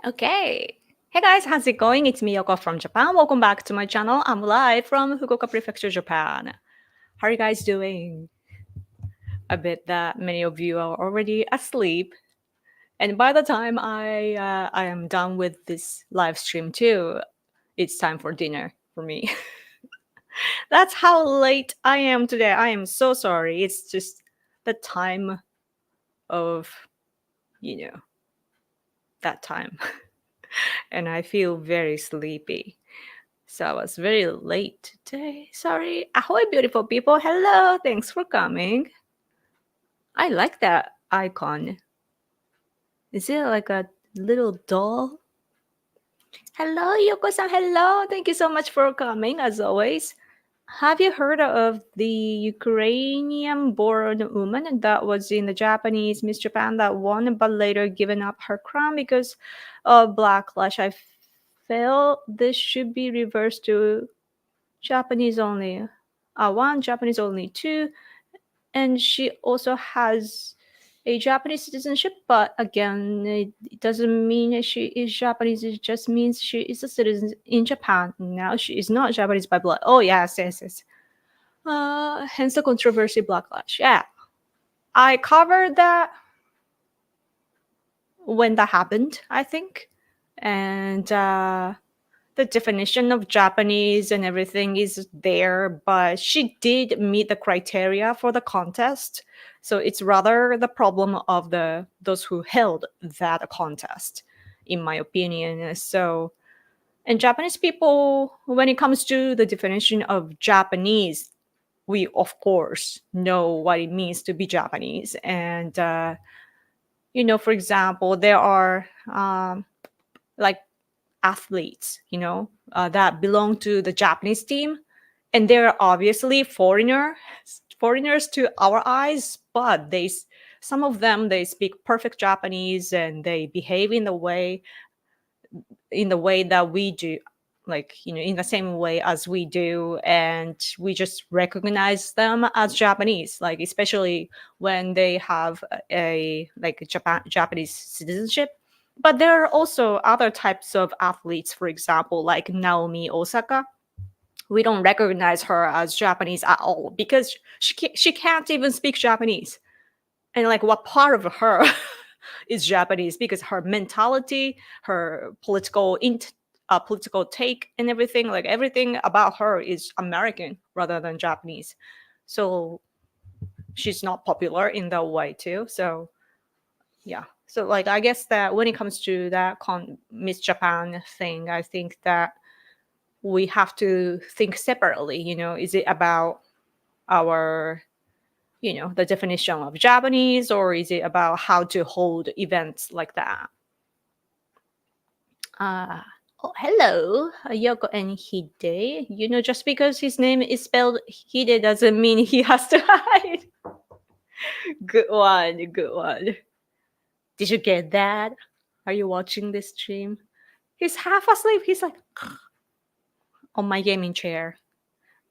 Okay. Hey guys, how's it going? It's Miyoko from Japan. Welcome back to my channel. I'm live from Fukuoka Prefecture, Japan. How are you guys doing? I bet that many of you are already asleep. And by the time I am done with this live stream too, it's time for dinner for me. That's how late I am today. I am so sorry. It's just the time of, that time. And I feel very sleepy. So I was very late today. Sorry. Ahoy, beautiful people. Hello. Thanks for coming. I like that icon. Is it like a little doll? Hello, Yoko-san. Hello. Thank you so much for coming, as always. Have you heard of the Ukrainian-born woman that was in the Japanese Miss Japan that won but later given up her crown because of backlash? I feel this should be reversed to Japanese only. One, Japanese only. Two, and she also has a Japanese citizenship, but again, it doesn't mean she is Japanese. It just means she is a citizen in Japan. Now she is not Japanese by blood. Oh, yes. Hence the controversy backlash. Yeah. I covered that when that happened, I think. And the definition of Japanese and everything is there, but she did meet the criteria for the contest. So it's rather the problem of those who held that contest, in my opinion. So, and Japanese people, when it comes to the definition of Japanese, we of course know what it means to be Japanese. And, for example, there are like athletes, that belong to the Japanese team, and they're obviously foreigners to our eyes, but some of them they speak perfect Japanese and they behave in the way that we do, in the same way as we do, and we just recognize them as Japanese, like especially when they have a Japanese citizenship. But there are also other types of athletes, for example, like Naomi Osaka. We don't recognize her as Japanese at all because she can't even speak Japanese. And like what part of her is Japanese? Because her mentality, her political take and everything, like everything about her is American rather than Japanese. So she's not popular in that way too. So yeah. So like I guess that when it comes to that Miss Japan thing, I think that we have to think separately. Is it about our the definition of Japanese, or is it about how to hold events like that? Oh, hello, Yoko and Hide. Just because his name is spelled Hide doesn't mean he has to hide. Good one. Did you get that? Are you watching this stream? He's half asleep. He's like on my gaming chair.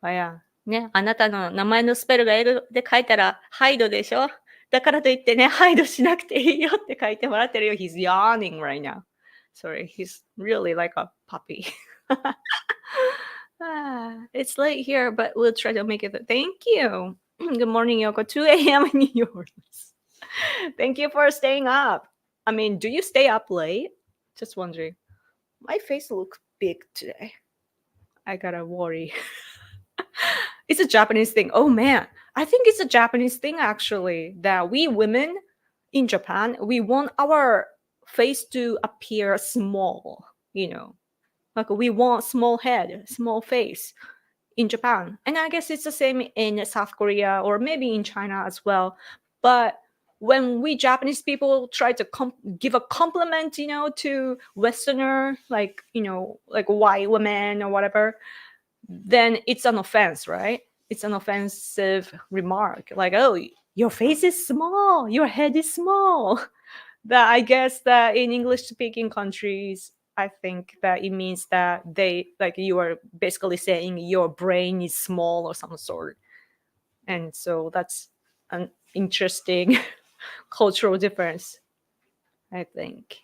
Oh, yeah. ね、あなたの名前のスペルが英語で書いたらハイドでしょ？だからといってね、ハイドしなくていいよって書いてもらってるよ。He's yawning right now. Sorry, he's really like a puppy. It's late here, but we'll try to make it. Thank you. Good morning, Yoko. 2 a.m. in New York. Thank you for staying up. I mean, do you stay up late? Just wondering. My face looks big today. I gotta worry. It's a Japanese thing. Oh man, I think it's a Japanese thing actually, that we women in Japan, we want our face to appear small, like we want small head, small face in Japan. And I guess it's the same in South Korea or maybe in China as well. But when we Japanese people try to give a compliment, to Westerner, like white women or whatever, then it's an offense, right? It's an offensive remark. Like, oh, your face is small, your head is small. That I guess that in English-speaking countries, I think that it means that you are basically saying your brain is small or some sort. And so that's an interesting cultural difference, I think.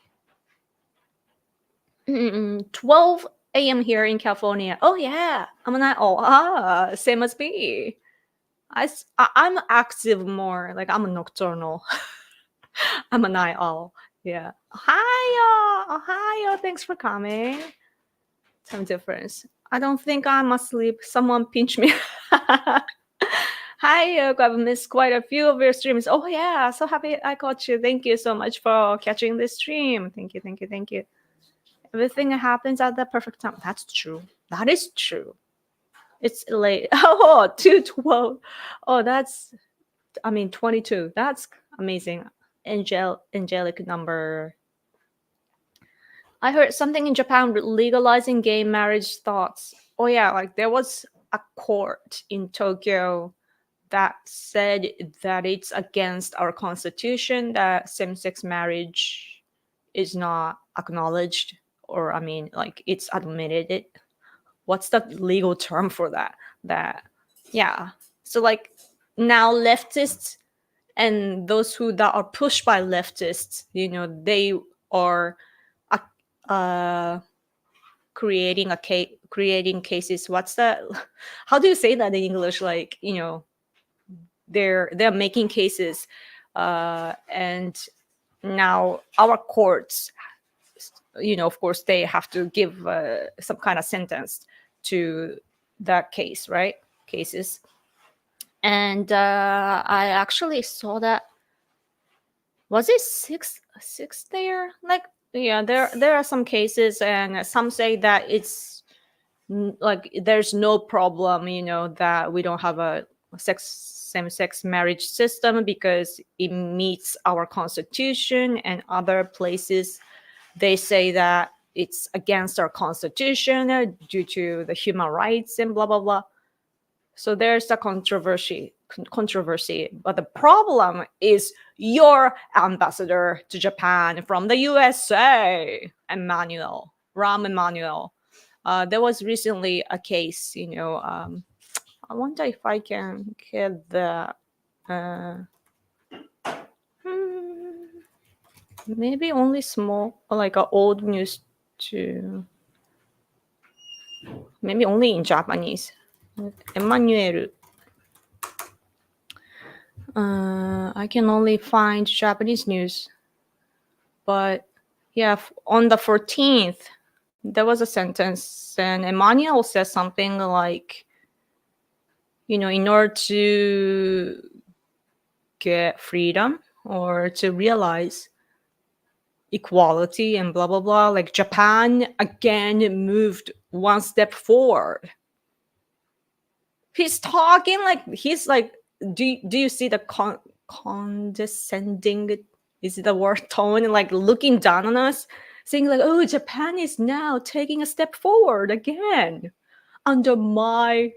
12 a.m. here in California. Oh yeah, I'm a night owl. Same as me. I'm active more. Like I'm a nocturnal. I'm a night owl. Yeah. Hi y'all. Hi y'all. Thanks for coming. Time difference. I don't think I'm asleep. Someone pinch me. Hi, I've missed quite a few of your streams. Oh yeah, so happy I caught you. Thank you so much for catching this stream. Thank you. Everything happens at the perfect time. That's true. That is true. It's late. Oh, 2:12. Oh, that's 22. That's amazing. Angelic number. I heard something in Japan legalizing gay marriage thoughts. Oh yeah, like there was a court in Tokyo that said that it's against our constitution that same-sex marriage is not acknowledged, or like it's admitted it. What's the legal term for that? Yeah. So like now leftists and those that are pushed by leftists, they are creating cases. What's that? How do you say that in English? Like, they're making cases, and now our courts, of course, they have to give some kind of sentence to that case, right? Cases. And I actually saw that. Was it six there? Like, yeah, there are some cases, and some say that it's like there's no problem, that we don't have a same-sex marriage system because it meets our constitution, and other places they say that it's against our constitution due to the human rights and blah blah blah. So there's a controversy, but the problem is your ambassador to Japan from the USA, Rahm Emanuel. There was recently a case, I wonder if I can get the maybe only small, like old news too. Maybe only in Japanese. Emmanuel. I can only find Japanese news. But yeah, on the 14th, there was a sentence, and Emmanuel says something like, in order to get freedom or to realize equality and blah blah blah, like Japan again moved one step forward. He's talking like he's like, do you see the condescending, is the word, tone, like looking down on us, saying like, oh, Japan is now taking a step forward again under my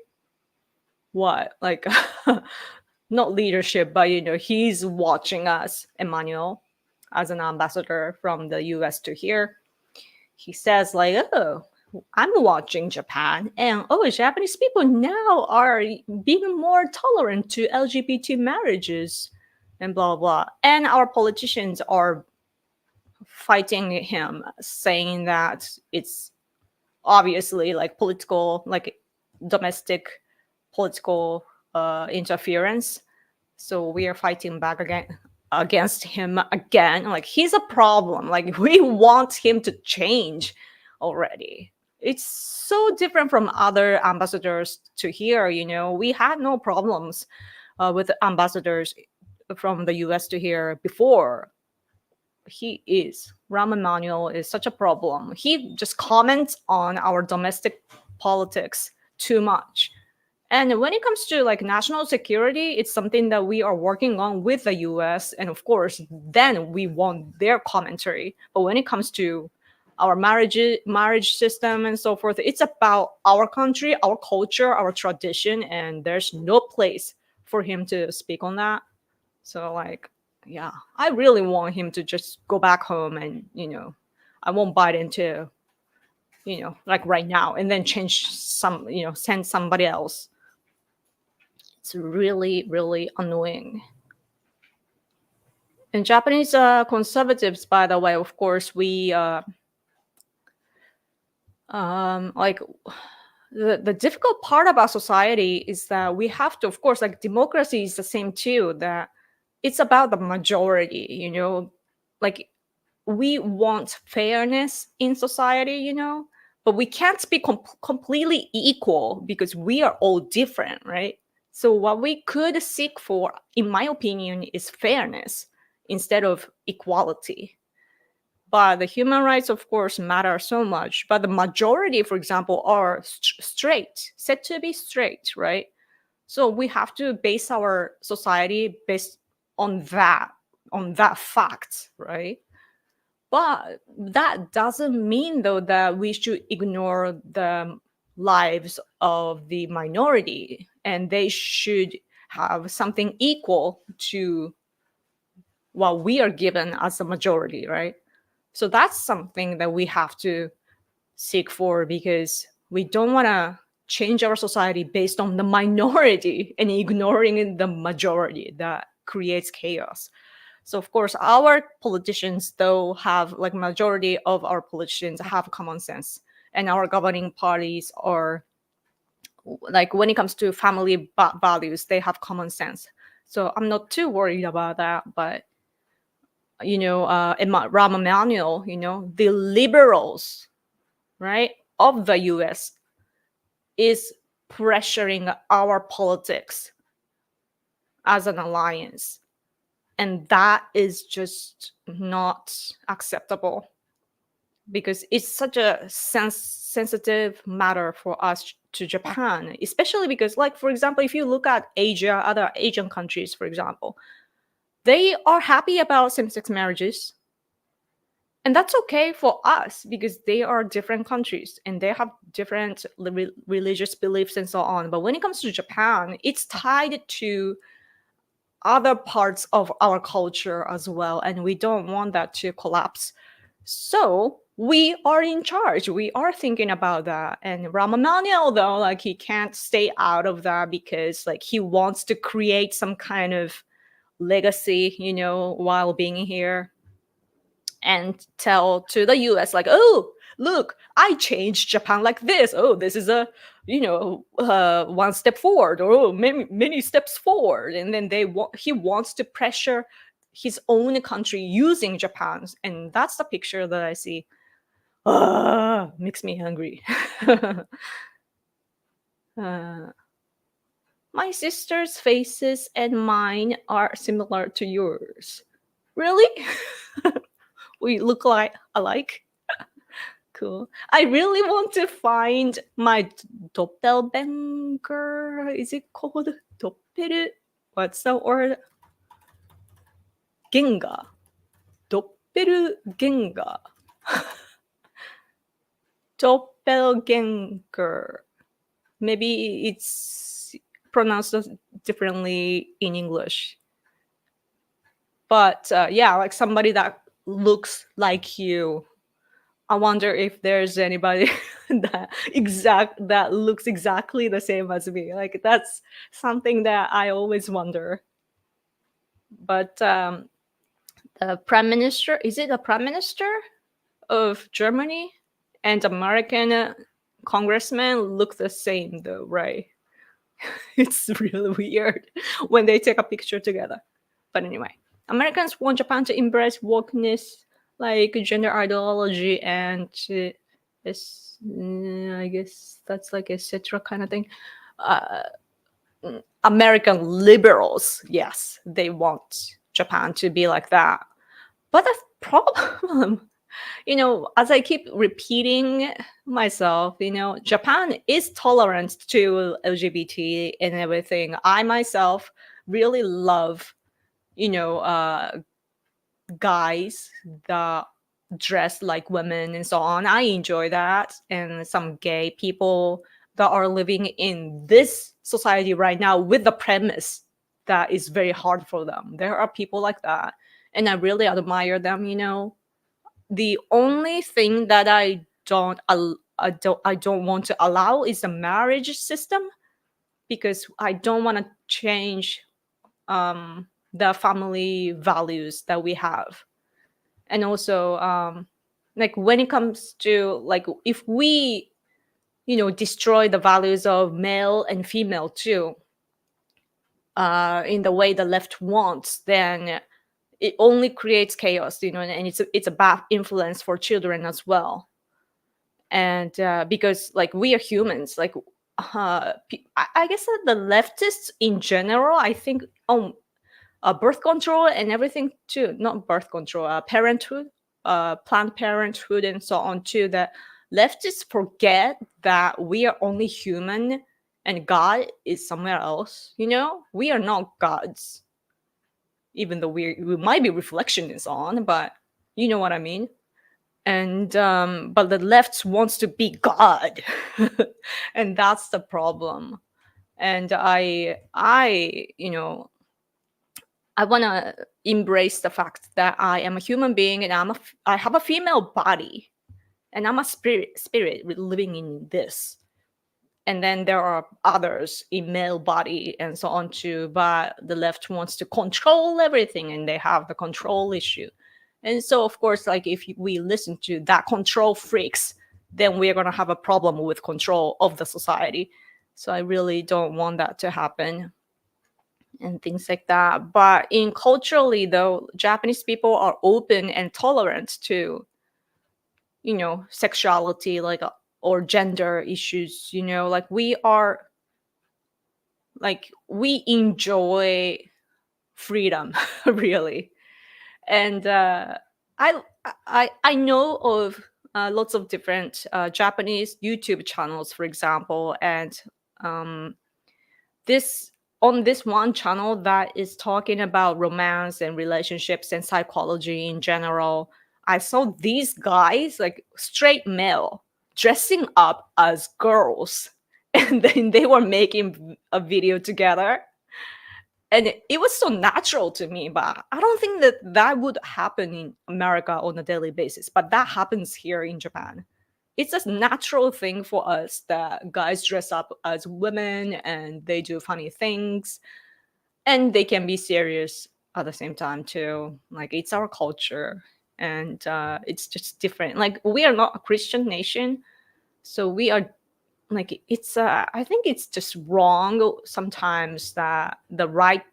like not leadership, but he's watching us, Emmanuel, as an ambassador from the US to here. He says like, oh, I'm watching Japan, and Japanese people now are being more tolerant to LGBT marriages and blah blah. And our politicians are fighting him, saying that it's obviously like political, like domestic political interference. So we are fighting back against him again. Like, he's a problem. Like, we want him to change already. It's so different from other ambassadors to here. We had no problems with ambassadors from the US to here before. Rahm Emanuel is such a problem. He just comments on our domestic politics too much. And when it comes to like national security, it's something that we are working on with the US. And of course, then we want their commentary. But when it comes to our marriage system and so forth, it's about our country, our culture, our tradition, and there's no place for him to speak on that. So like, yeah, I really want him to just go back home, and I won't bite into like right now and then change send somebody else. It's really, really annoying. And Japanese conservatives, by the way, of course, we like the difficult part about society is that we have to, of course, like democracy is the same too, that it's about the majority, like we want fairness in society, but we can't be completely equal because we are all different, right? So what we could seek for, in my opinion, is fairness instead of equality. But the human rights, of course, matter so much. But the majority, for example, are straight, said to be straight, right? So we have to base our society based on that fact, right? But that doesn't mean, though, that we should ignore the lives of the minority, and they should have something equal to what we are given as a majority, right? So that's something that we have to seek for, because we don't want to change our society based on the minority and ignoring the majority. That creates chaos. So of course, our politicians, though, have, like, majority of our politicians have common sense, and our governing parties are, like, when it comes to family values, they have common sense. So I'm not too worried about that. But Rahm Emanuel, the liberals, right, of the US is pressuring our politics as an alliance. And that is just not acceptable, because it's such a sensitive matter for us to Japan, especially because, like, for example, if you look at Asia, other Asian countries, for example, they are happy about same-sex marriages. And that's okay for us, because they are different countries and they have different religious beliefs and so on. But when it comes to Japan, it's tied to other parts of our culture as well, and we don't want that to collapse. So we are in charge. We are thinking about that. And Rahm Emanuel, though, like, he can't stay out of that, because, like, he wants to create some kind of legacy, while being here, and tell to the US, like, oh, look, I changed Japan like this. Oh, this is a, one step forward, or many steps forward. And then he wants to pressure his own country using Japan's. And that's the picture that I see. Makes me hungry. My sister's faces and mine are similar to yours. Really? We look alike? Cool. I really want to find my doppelganger. Is it called doppel? What's the word? Genga. Doppelganger. Doppelganger. Maybe it's pronounced differently in English. But yeah, like somebody that looks like you. I wonder if there's anybody that looks exactly the same as me. Like, that's something that I always wonder. But the prime minister, is it the prime minister of Germany and American congressman look the same, though, right? It's really weird when they take a picture together. But anyway, Americans want Japan to embrace wokeness, like gender ideology, and I guess that's like etc. kind of thing. American liberals, yes, they want Japan to be like that. But the problem, as I keep repeating myself, Japan is tolerant to LGBT and everything. I myself really love, guys that dress like women and so on. I enjoy that. And some gay people that are living in this society right now with the premise that is very hard for them. There are people like that. And I really admire them, The only thing that I don't want to allow is the marriage system, because I don't want to change the family values that we have. And also like when it comes to like if we destroy the values of male and female too, in the way the left wants, then it only creates chaos, and it's a bad influence for children as well. And because like we are humans, like I guess that the leftists in general, I think, birth control and everything too, not birth control, parenthood, Planned Parenthood and so on too, that leftists forget that we are only human and God is somewhere else. We are not gods, even though we might be reflectionists on, but you know what I mean. And but the left wants to be God, and that's the problem. And I want to embrace the fact that I am a human being, and I have a female body, and I'm a spirit living in this. And then there are others in male body and so on too, but the left wants to control everything, and they have the control issue. And so, of course, like if we listen to that control freaks, then we're going to have a problem with control of the society. So I really don't want that to happen and things like that. But in culturally, though, Japanese people are open and tolerant to, sexuality, like, or gender issues, like we enjoy freedom, really. And I know of lots of different Japanese YouTube channels, for example, and this one channel that is talking about romance and relationships and psychology in general, I saw these guys, like straight male, dressing up as girls, and then they were making a video together. And it was so natural to me, but I don't think that would happen in America on a daily basis. But that happens here in Japan. It's a natural thing for us that guys dress up as women and they do funny things. And they can be serious at the same time too. Like it's our culture, and it's just different. Like we are not a Christian nation, so we are like it's I think it's just wrong sometimes that the right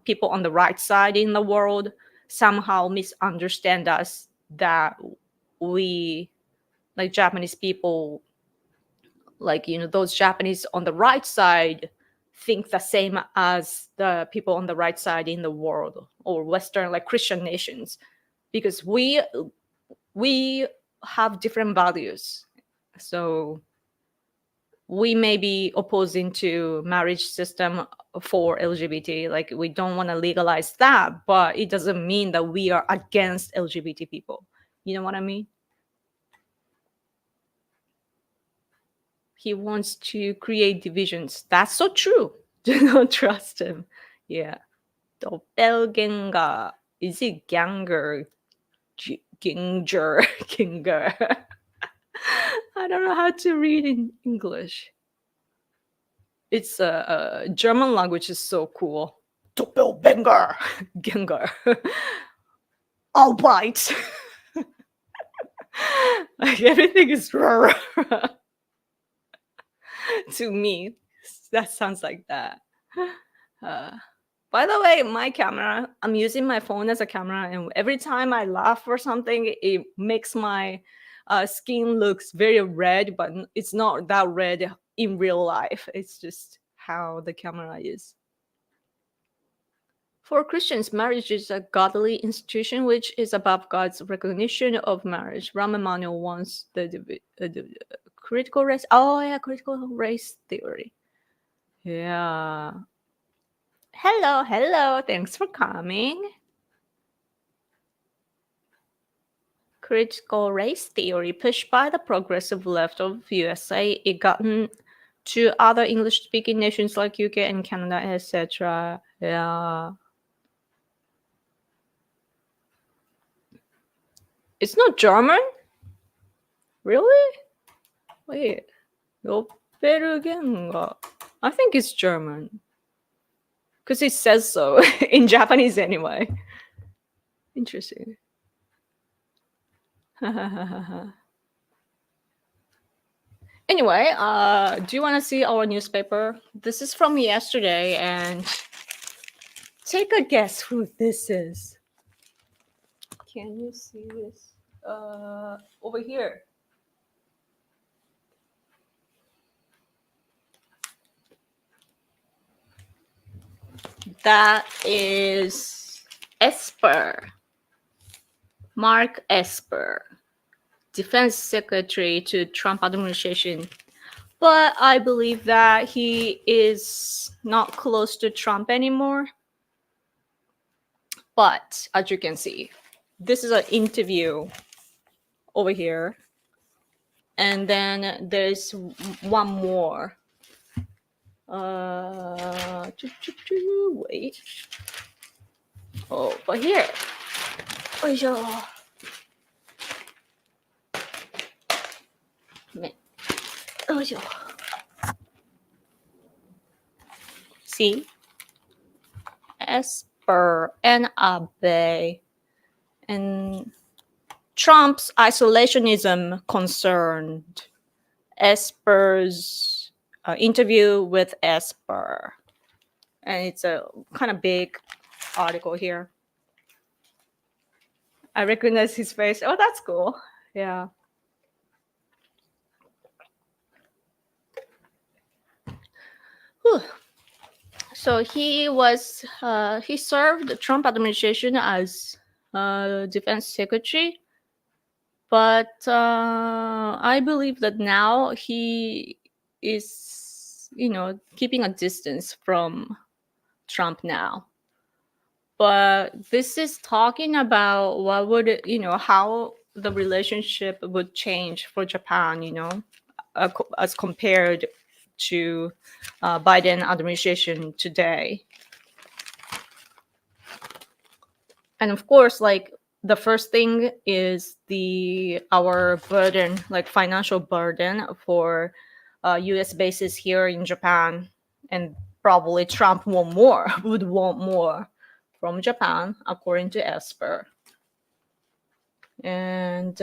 people on the right side in the world somehow misunderstand us, that we, like Japanese people, like those Japanese on the right side think the same as the people on the right side in the world, or Western, like Christian nations, because we have different values. So we may be opposing to marriage system for LGBT, like we don't want to legalize that, but it doesn't mean that we are against LGBT people. You know what I mean? He wants to create divisions. That's so true. Do not trust him. Yeah. Doppelganger. Is it ganger? Ginger. Ginger. I don't know how to read in English. It's German language is so cool. Doppelganger. Ganger. I'll bite. Like everything is to me. That sounds like that. By the way, my camera, I'm using my phone as a camera, and every time I laugh or something, it makes my skin looks very red, but it's not that red in real life. It's just how the camera is. For Christians, marriage is a godly institution which is above God's recognition of marriage. Rahm Emanuel wants the critical race. Oh yeah, critical race theory. Yeah. Hello. Thanks for coming. Critical race theory pushed by the progressive left of USA. It gotten to other English-speaking nations like UK and Canada, etc. Yeah. It's not German? Really? Wait. Doppelganger. I think it's German. Because it says so in Japanese anyway. Interesting. Anyway, do you want to see our newspaper? This is from yesterday, and take a guess who this is. Can you see this? Over here. That is Esper. Mark Esper, Defense Secretary to Trump administration. But I believe that he is not close to Trump anymore. But as you can see, this is an interview over here. And then there's one more. Wait. Oh, but here. See? Esper and Abe. And Trump's isolationism concerned. Esper's interview with Esper. And it's a kind of big article here. I recognize his face. Oh, that's cool. Yeah. Whew. So he served the Trump administration as defense secretary, but I believe that now he is, keeping a distance from Trump now. But this is talking about what would, how the relationship would change for Japan, as compared to Biden administration today. And of course, the first thing is our burden, financial burden for U.S. bases here in Japan, and probably Trump would want more from Japan, according to Esper. And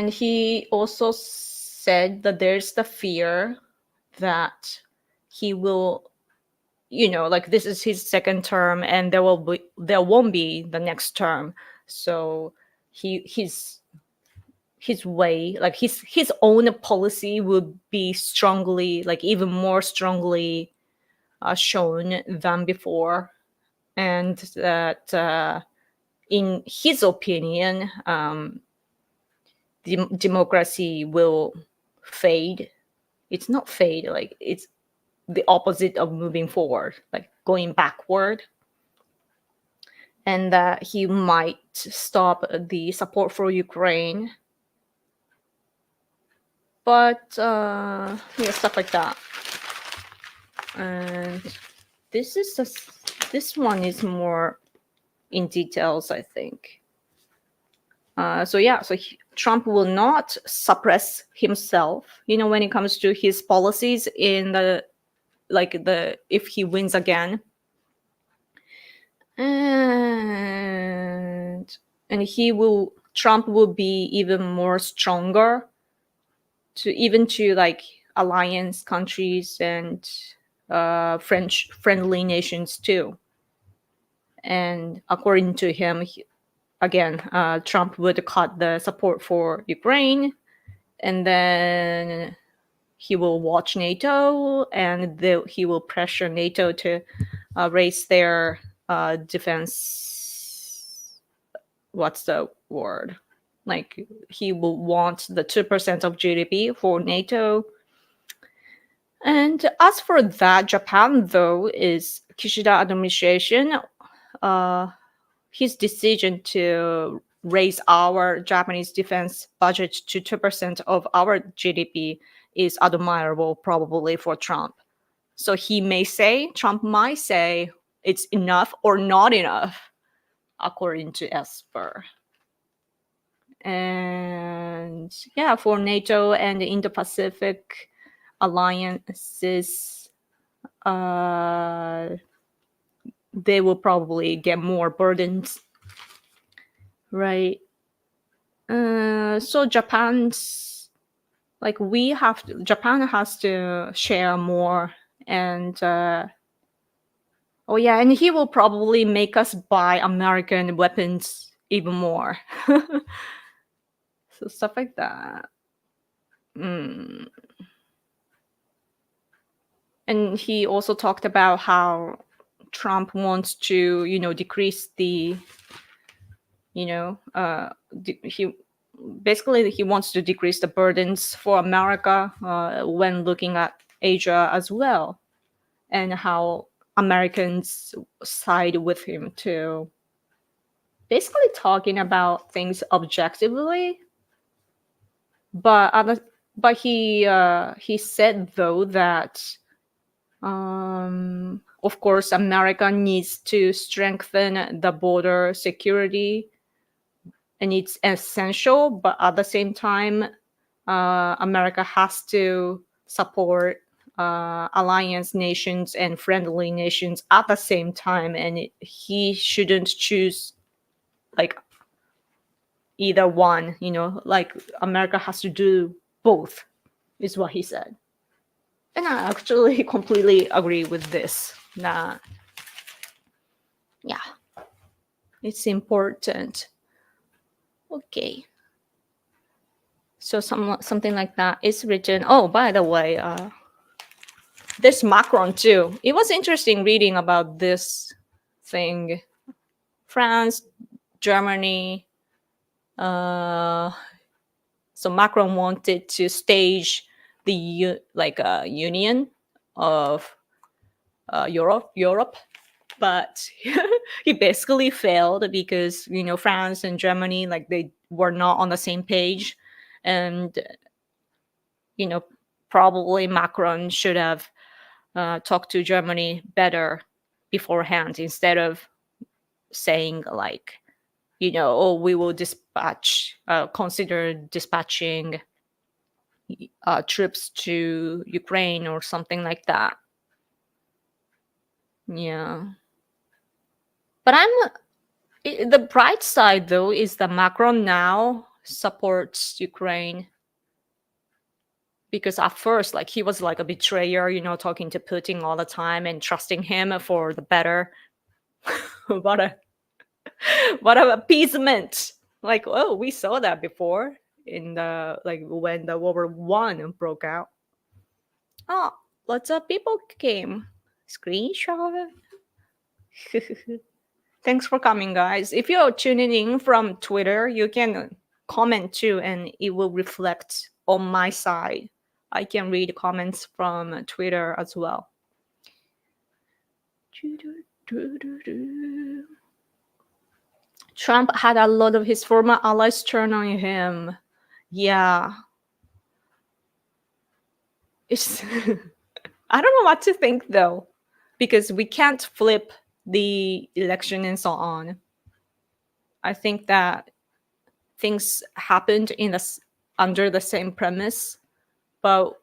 he also said that there's the fear that he will, this is his second term, and there won't be the next term. So his way, his own policy would be strongly, even more strongly shown than before, and that in his opinion, democracy will fade. It's not fade, it's the opposite of moving forward, going backward. And that he might stop the support for Ukraine. But stuff like that. And this one is more in details, I think. Trump will not suppress himself, when it comes to his policies in if he wins again. And Trump will be even more stronger to alliance countries and French friendly nations too. And according to him, Trump would cut the support for Ukraine, and then he will watch NATO, and he will pressure NATO to raise their defense. What's the word? He will want the 2% of GDP for NATO. And as for that, Japan, though, is Kishida administration. His decision to raise our Japanese defense budget to 2% of our GDP is admirable, probably, for Trump. So Trump might say it's enough or not enough, according to Esper. And for NATO and the Indo-Pacific alliances, they will probably get more burdens, right? So Japan's like Japan has to share more, and oh yeah, and he will probably make us buy American weapons even more. So stuff like that. And he also talked about how Trump wants to, decrease the, he wants to decrease the burdens for America when looking at Asia as well, and how Americans side with him too. Basically talking about things objectively, but he said though that of course America needs to strengthen the border security, and it's essential, but at the same time America has to support alliance nations and friendly nations at the same time, and he shouldn't choose like either one, like America has to do both, is what he said. And I actually completely agree with this. Yeah, it's important. Okay. So something like that is written. Oh, by the way, there's Macron too. It was interesting reading about this thing. France, Germany. So Macron wanted to stage the union of Europe, but he basically failed because France and Germany, like, they were not on the same page, and probably Macron should have talked to Germany better beforehand, instead of saying like, oh, we will consider dispatching troops to Ukraine or something like that. Yeah. But the bright side though is that Macron now supports Ukraine, because at first, like, he was like a betrayer, talking to Putin all the time and trusting him for the better. what a appeasement. Like, oh, we saw that before in the when the World War I broke out. Oh, lots of people came. Screenshot. Thanks for coming, guys. If you're tuning in from Twitter, you can comment too, and it will reflect on my side. I can read comments from Twitter as well. Trump had a lot of his former allies turn on him. Yeah. It's I don't know what to think though, because we can't flip the election and so on. I think that things happened under the same premise, but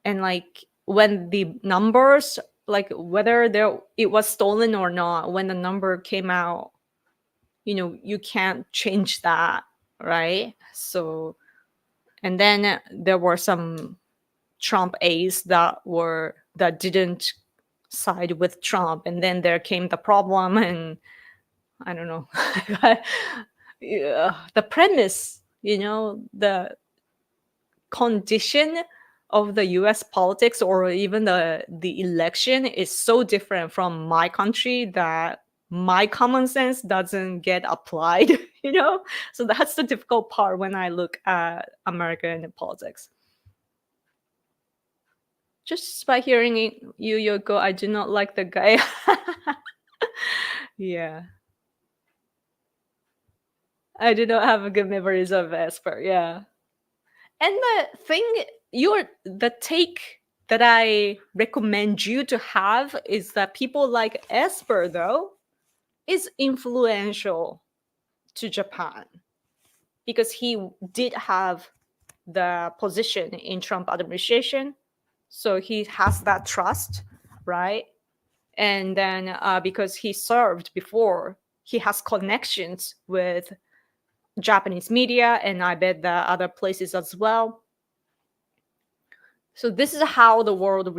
when the numbers, like whether it was stolen or not, when the number came out, you can't change that, right? So, and then there were some Trump aides that didn't side with Trump, and then there came the problem, and I don't know. The premise, the condition of the US politics, or even the election, is so different from my country that my common sense doesn't get applied, So that's the difficult part when I look at American politics. Just by hearing you, Yoko, I do not like the guy. Yeah. I do not have good memories of Esper, yeah. And the thing, the take that I recommend you to have is that people like Esper, though, is influential to Japan, because he did have the position in Trump administration, so he has that trust, right? And then because he served before, he has connections with Japanese media, and I bet that other places as well. So this is how the world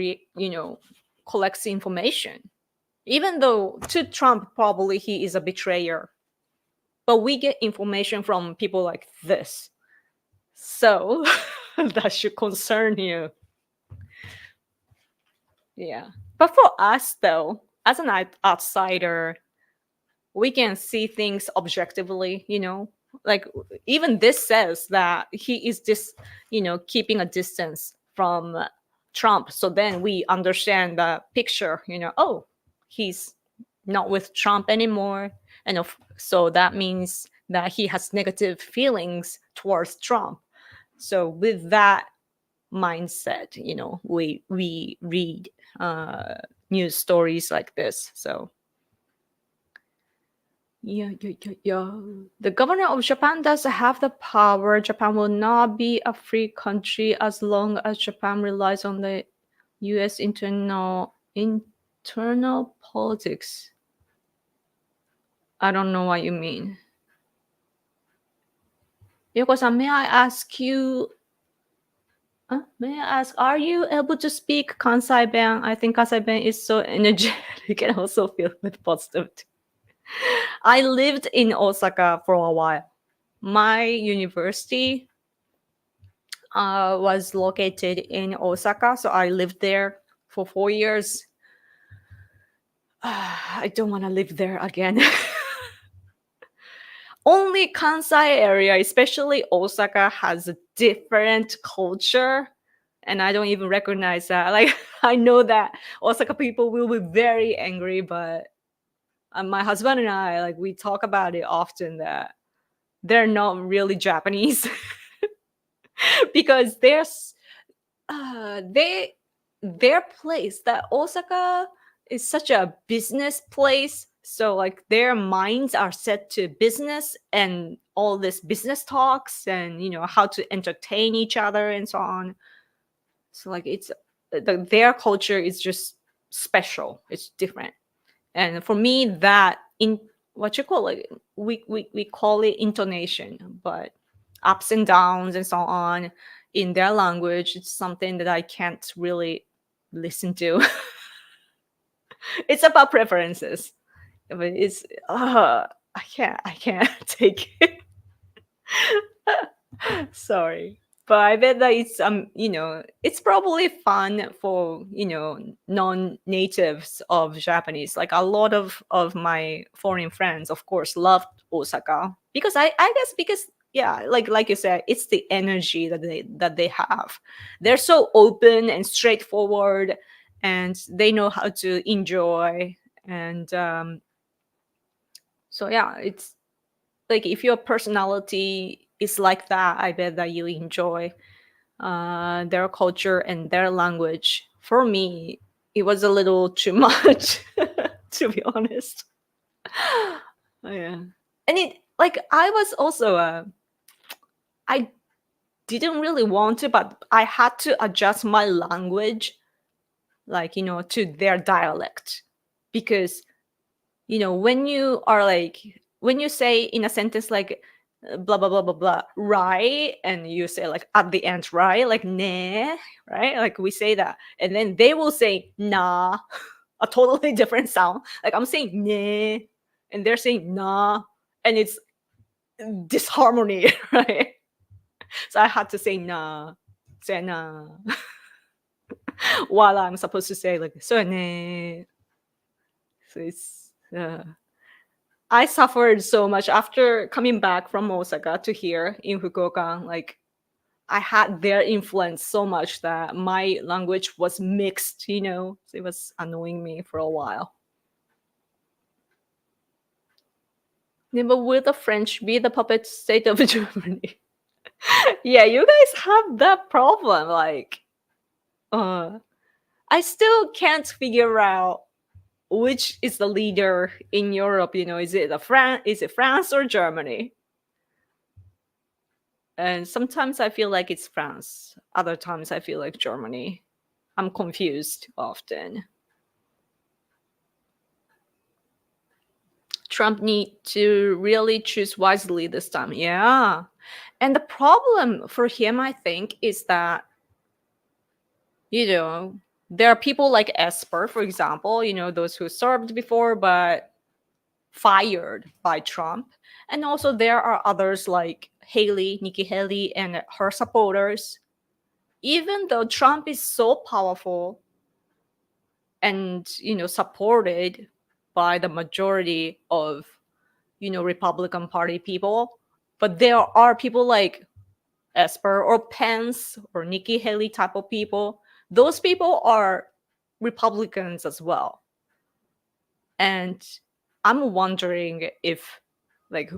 collects information. Even though to Trump, probably he is a betrayer, but we get information from people like this. So that should concern you. Yeah. But for us, though, as an outsider, we can see things objectively, like even this says that he is just, keeping a distance from Trump. So then we understand the picture, oh, he's not with Trump anymore. And so that means that he has negative feelings towards Trump. So with that mindset, we read news stories like this. So yeah. The governor of Japan does have the power. Japan will not be a free country as long as Japan relies on the U.S. internal politics. I don't know what you mean. Yoko-san, may I ask you? May I ask, are you able to speak Kansai Ben? I think Kansai Ben is so energetic and also filled with positivity. I lived in Osaka for a while. My university was located in Osaka, so I lived there for 4 years. I don't want to live there again. Only Kansai area, especially Osaka, has a different culture, and I don't even recognize that. Like, I know that Osaka people will be very angry, but my husband and I, like, we talk about it often that they're not really Japanese because there's their place, that Osaka is such a business place. So like their minds are set to business and all this business talks and how to entertain each other and so on. So like it's their culture is just special. It's different. And for me, that in what you call it, we call it intonation, but ups and downs and so on in their language, it's something that I can't really listen to. It's about preferences. But it's I can't take it. Sorry. But I bet that it's it's probably fun for non-natives of Japanese. Like a lot of my foreign friends, of course, loved Osaka because I guess because yeah, like you said, it's the energy that they have. They're so open and straightforward, and they know how to enjoy. And so yeah, it's like if your personality is like that, I bet that you enjoy their culture and their language. For me, it was a little too much, to be honest. Yeah, and it like I was also I didn't really want to, but I had to adjust my language, like to their dialect, because when you are like when you say in a sentence like blah blah blah blah blah right, and you say like at the end right, like nah, right, like we say that, and then they will say nah, a totally different sound. Like I'm saying nah and they're saying nah, and it's disharmony. Right, so I had to say nah, say nah, while I'm supposed to say like so nah. So it's I suffered so much after coming back from Osaka to here in Fukuoka. Like, I had their influence so much that my language was mixed, So it was annoying me for a while. Yeah, but will the French be the puppet state of Germany? Yeah, you guys have that problem. Like, I still can't figure out which is the leader in Europe. Is it France or Germany? And sometimes I feel like it's France. Other times I feel like Germany. I'm confused often. Trump need to really choose wisely this time. Yeah. And the problem for him, I think, is that, there are people like Esper, for example, those who served before but fired by Trump. And also there are others like Nikki Haley, and her supporters. Even though Trump is so powerful and, supported by the majority of, Republican Party people, but there are people like Esper or Pence or Nikki Haley type of people. Those people are Republicans as well. And I'm wondering if,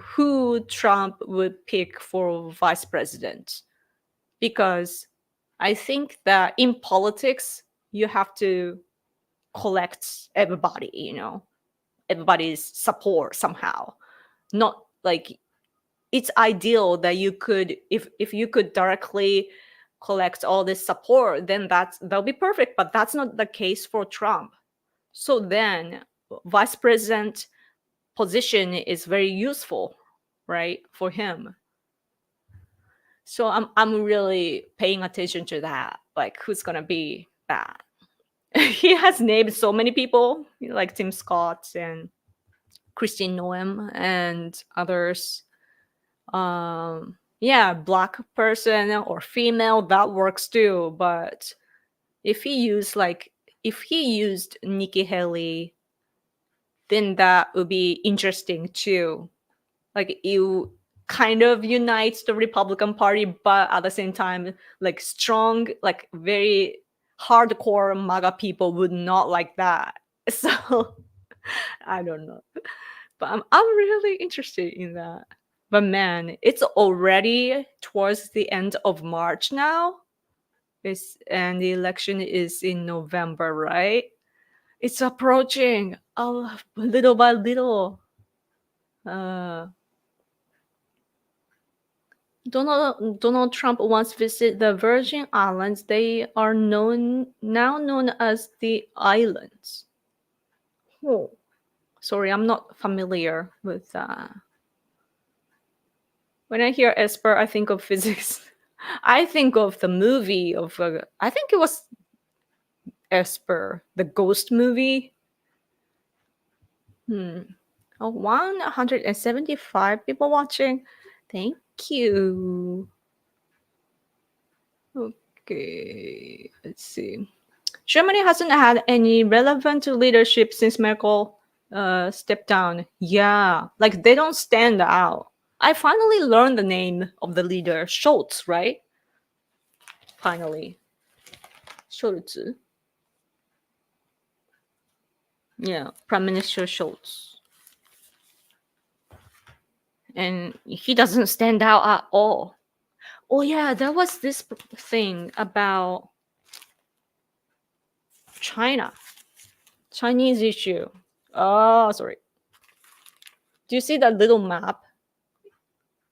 who Trump would pick for vice president. Because I think that in politics, you have to collect everybody, everybody's support somehow. Not like it's ideal that you could, if you could directly collect all this support, then that'll be perfect. But that's not the case for Trump. So then vice president position is very useful, right, for him. So I'm really paying attention to that, like who's gonna be that. He has named so many people, like Tim Scott and Christine Noem and others. Yeah, black person or female, that works too. But if he used Nikki Haley, then that would be interesting too. Like you kind of unites the Republican Party, but at the same time, like strong, like very hardcore MAGA people would not like that. So I don't know. But I'm really interested in that. But man, it's already towards the end of March now. And the election is in November, right? It's approaching little by little. Donald Trump once visited the Virgin Islands. They are now known as the Islands. Oh, sorry, I'm not familiar with that. When I hear Esper, I think of physics. I think of the movie of, I think it was Esper, the ghost movie. 175 people watching. Thank you. Okay, let's see. Germany hasn't had any relevant leadership since Merkel stepped down. Yeah, like they don't stand out. I finally learned the name of the leader, Scholz, right? Finally. Scholz. Yeah, Prime Minister Scholz. And he doesn't stand out at all. Oh yeah, there was this thing about China. Chinese issue. Oh, sorry. Do you see that little map?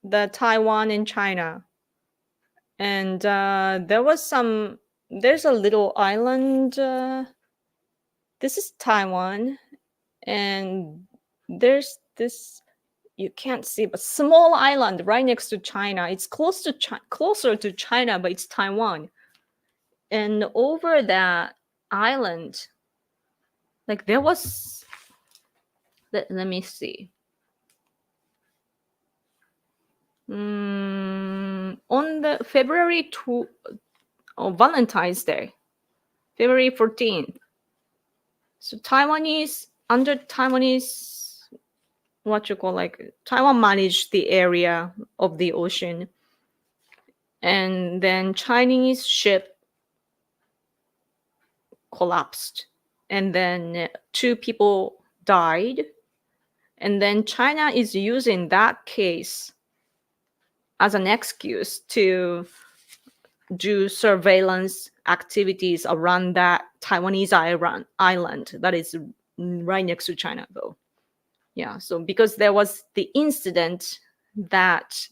The Taiwan and China. And there's a little island. This is Taiwan. And there's this, you can't see, but small island right next to China. It's closer to China, but it's Taiwan. And over that island, like there was, let me see. On the February Valentine's Day, February 14th. So under Taiwanese, Taiwan managed the area of the ocean. And then Chinese ship collapsed. And then 2 people died. And then China is using that case as an excuse to do surveillance activities around that Taiwanese island that is right next to China, though. Yeah, so because there was the accident that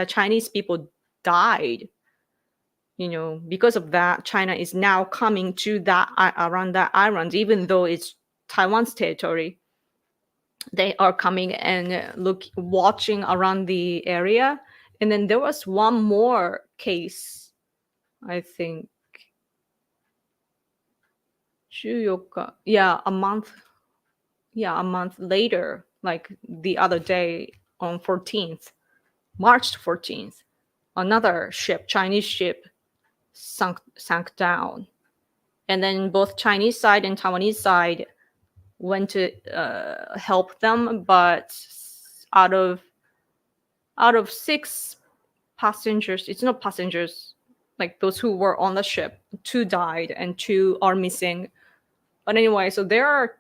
Chinese people died, because of that, China is now coming to around that island, even though it's Taiwan's territory. they are coming and watching around the area. And then there was one more case, I think, 14, a month later, like the other day on 14th, March 14th, another ship, Chinese ship, sank down. And then both Chinese side and Taiwanese side went to help them, but out of 6 passengers, it's not passengers, like those who were on the ship, 2 died and 2 are missing. But anyway, so there are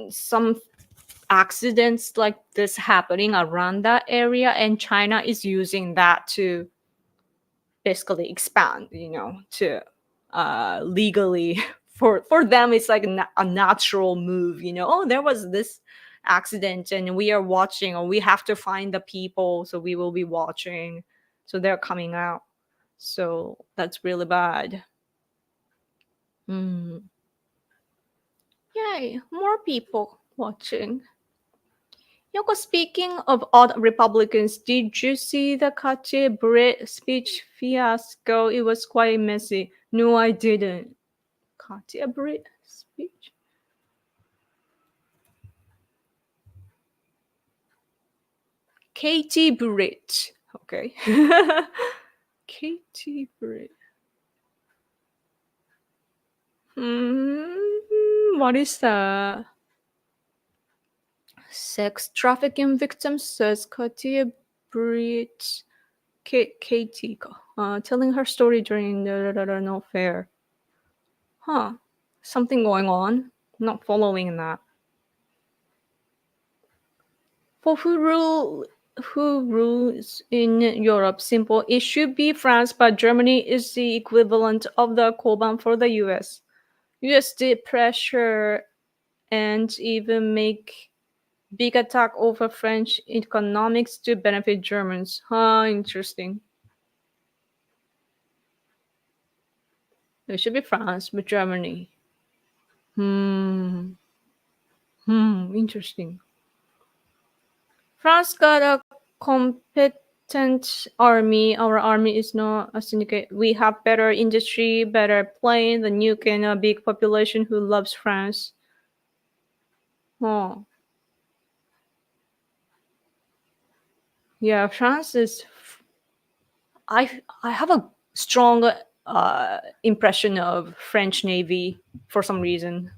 some accidents like this happening around that area, and China is using that to basically expand, to legally for them it's like a natural move, oh, there was this accident and we are watching, or we have to find the people, so we will be watching, so they're coming out. So that's really bad. Yay, more people watching. Yoko, speaking of odd Republicans, did you see the Katie Britt speech fiasco? It was quite messy. No, I didn't. Katie Britt speech? Katie Britt. Okay. Katie Britt. What is that? Sex trafficking victim says Katia Britt Katie telling her story during the no fair. Huh. Something going on. Not following that. For who rules in Europe? Simple. It should be France, but Germany is the equivalent of the Koban for the US. US did pressure and even make big attack over French economics to benefit Germans. Interesting. It should be France, but Germany. Interesting. France got a competent army. Our army is not a syndicate. We have better industry, better plane, the nuke, and a big population who loves France. Oh. Yeah, France is... I have a strong impression of French Navy for some reason.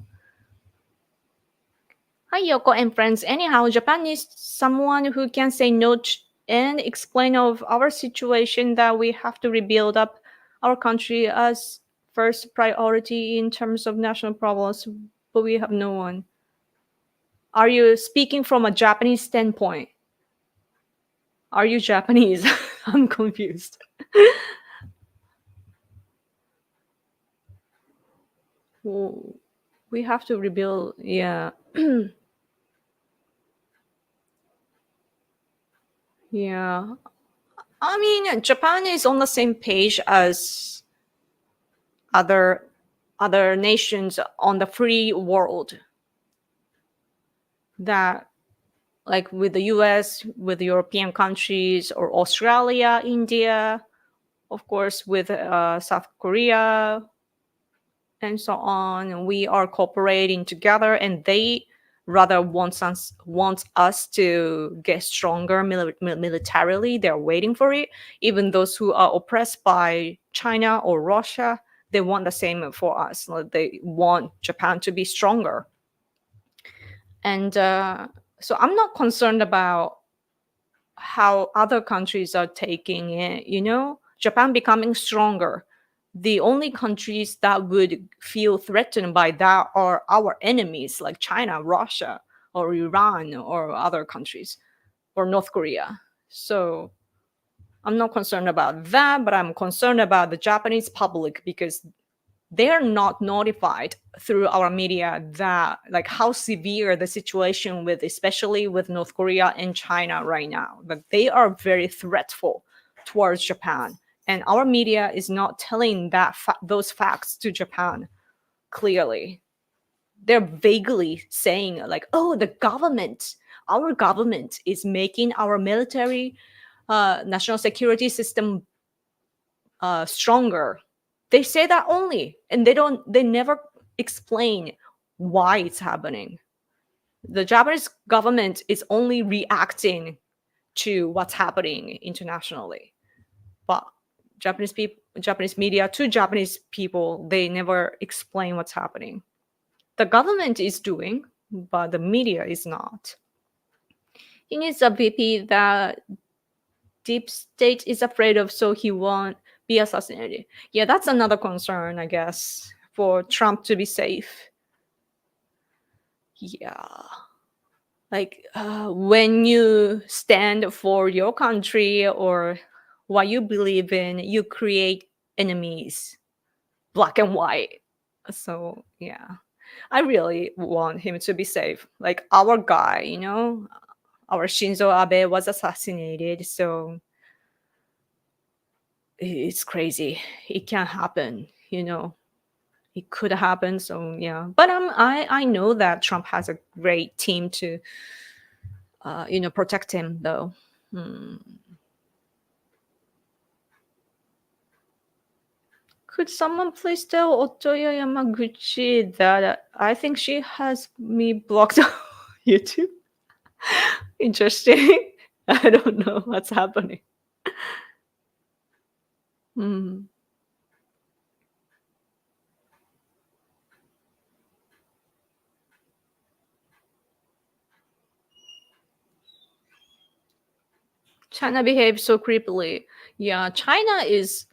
Hi, Yoko and friends. Anyhow, Japan needs someone who can say no and explain of our situation, that we have to rebuild up our country as first priority in terms of national problems, but we have no one. Are you speaking from a Japanese standpoint? Are you Japanese? I'm confused. Well, we have to rebuild, yeah. Yeah. I mean, Japan is on the same page as other nations on the free world. That, like with the US, with European countries, or Australia, India, of course, with South Korea, and so on. We are cooperating together, and they rather want us to get stronger militarily. They're waiting for it. Even those who are oppressed by China or Russia, they want the same for us. They want Japan to be stronger. And so I'm not concerned about how other countries are taking it, Japan becoming stronger. The only countries that would feel threatened by that are our enemies, like China, Russia, or Iran, or other countries, or North Korea. So I'm not concerned about that, but I'm concerned about the Japanese public, because they're not notified through our media that, like, how severe the situation with, especially with North Korea and China right now, that they are very threatful towards Japan. And our media is not telling those facts to Japan clearly. they're vaguely saying like, oh, our government is making our military national security system stronger. They say that only, and they never explain why it's happening. The Japanese government is only reacting to what's happening internationally, but Japanese media to Japanese people, they never explain what's happening. The government is doing, but the media is not. He needs a VP that deep state is afraid of, so he won't be assassinated. Yeah, that's another concern, I guess, for Trump to be safe. Yeah. Like when you stand for your country or what you believe in, you create enemies, black and white. So, yeah. I really want him to be safe. Like our guy, our Shinzo Abe was assassinated, so it's crazy. It can happen, It could happen, so yeah. But I know that Trump has a great team to, protect him, though. Could someone please tell Otoya Yamaguchi that I think she has me blocked on YouTube? Interesting. I don't know what's happening. China behaves so creepily. Yeah, China is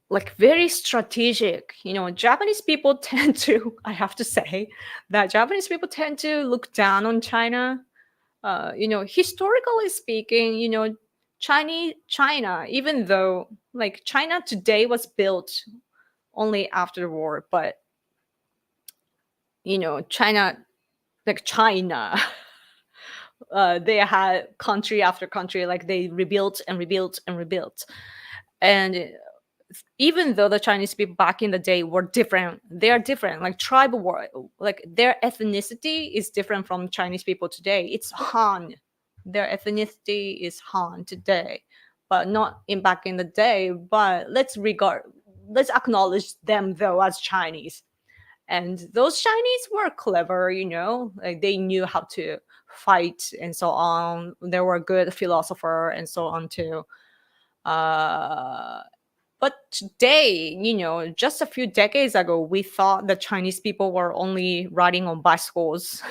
like very strategic. Japanese people tend to, I have to say, that Japanese people tend to look down on China. Historically speaking, China, even though like China today was built only after the war, but China, they had country after country, like they rebuilt and rebuilt and rebuilt. And even though the Chinese people back in the day were different, they are different. Like tribal war, like their ethnicity is different from Chinese people today. It's Han. Their ethnicity is Han today, but not in back in the day. But let's acknowledge them though as Chinese. And those Chinese were clever, like they knew how to fight and so on. They were a good philosopher and so on too. But today, just a few decades ago, we thought the Chinese people were only riding on bicycles.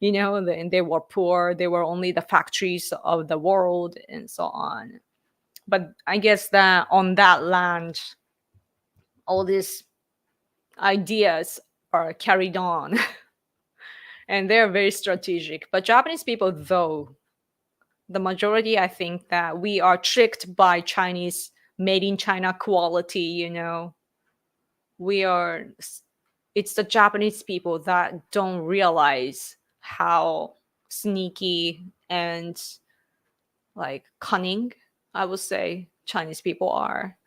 They were poor. They were only the factories of the world and so on. But I guess that on that land, all these ideas are carried on. And they're very strategic. But Japanese people, though, the majority, I think that we are tricked by Chinese made in China quality, it's the Japanese people that don't realize how sneaky and like cunning, I would say, Chinese people are.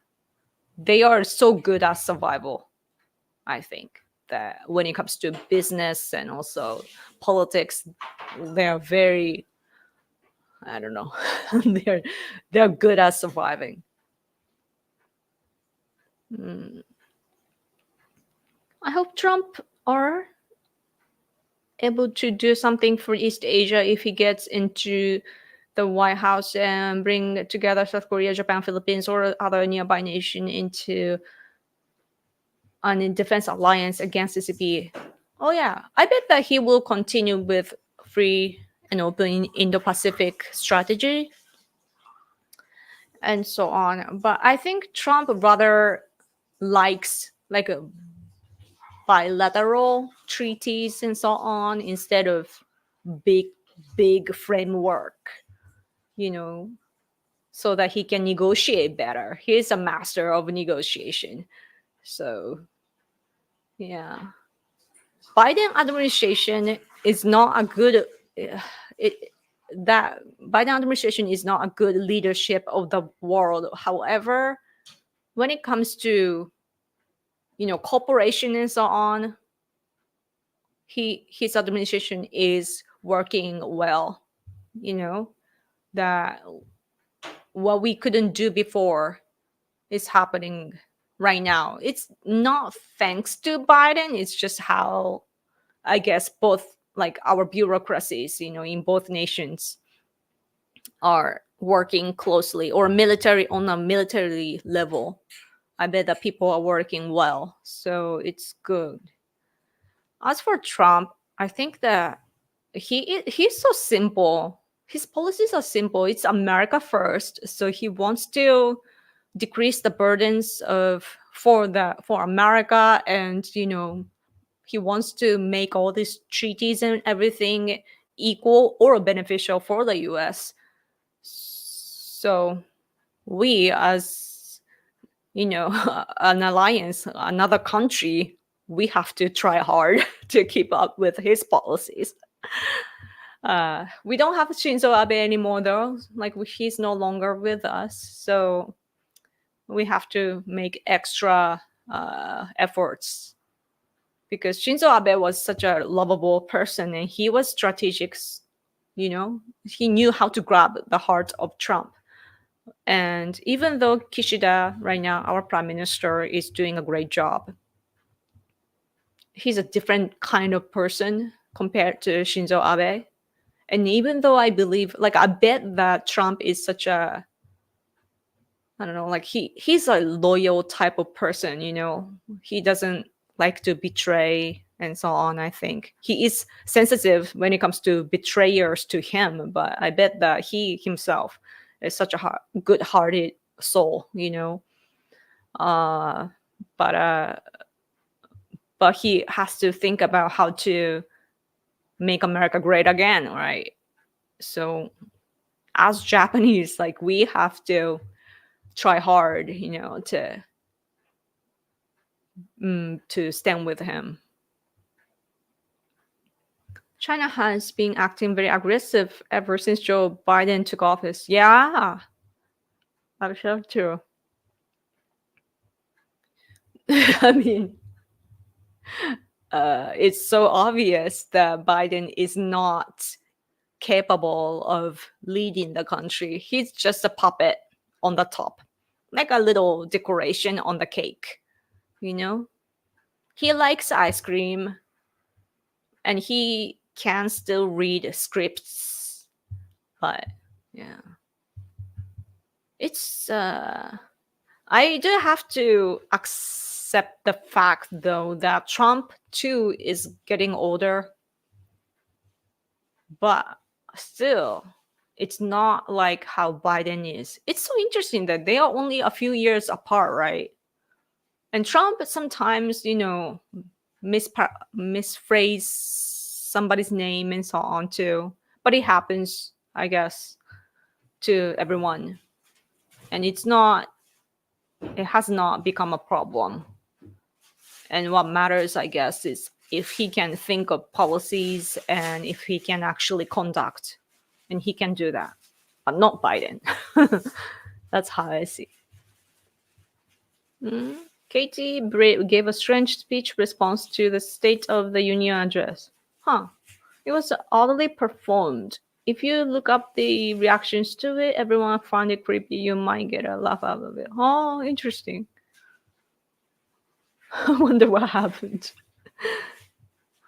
They are so good at survival, I think, that when it comes to business and also politics, they're very, I don't know, they're good at surviving. I hope Trump are able to do something for East Asia if he gets into the White House and bring together South Korea, Japan, Philippines, or other nearby nation into an defense alliance against CCP. Oh yeah, I bet that he will continue with free and open Indo-Pacific strategy and so on. But I think Trump rather likes like a bilateral treaties and so on instead of big framework, so that he can negotiate better. He's a master of negotiation. So yeah, Biden administration is not a good that Biden administration is not a good leadership of the world. However, when it comes to corporation and so on, his administration is working well, that what we couldn't do before is happening right now. It's not thanks to Biden, it's just how, I guess, both like our bureaucracies, in both nations are working closely, or military, on a military level. I bet that people are working well, so it's good. As for Trump, I think that he's so simple. His policies are simple. It's America first, so he wants to decrease the burdens for America, and he wants to make all these treaties and everything equal or beneficial for the US. So we, as an alliance, another country, we have to try hard to keep up with his policies. We don't have Shinzo Abe anymore, though. Like, he's no longer with us, so we have to make extra efforts, because Shinzo Abe was such a lovable person, and he was strategic. He knew how to grab the heart of Trump. And even though Kishida, right now, our prime minister, is doing a great job, he's a different kind of person compared to Shinzo Abe. And even though I believe, I bet that Trump is such a, I don't know, he's a loyal type of person, he doesn't like to betray and so on. I think he is sensitive when it comes to betrayers to him, but I bet that he himself is such a good-hearted soul, but he has to think about how to make America great again, right? So as Japanese, we have to try hard, to stand with him. China has been acting very aggressive ever since Joe Biden took office. Yeah, I'm sure too. I mean, it's so obvious that Biden is not capable of leading the country. He's just a puppet on the top, like a little decoration on the cake. He likes ice cream, and he can still read scripts, but yeah, it's I do have to accept the fact, though, that Trump too is getting older, but still, it's not like how Biden is. It's so interesting that they are only a few years apart, right? And Trump sometimes, misphrase somebody's name and so on too. But it happens, I guess, to everyone. And it has not become a problem. And what matters, I guess, is if he can think of policies and if he can actually conduct. And he can do that. But not Biden. That's how I see. Katie gave a strange speech response to the State of the Union address. It was oddly performed. If you look up the reactions to it, everyone found it creepy. You might get a laugh out of it. Oh, interesting. I wonder what happened.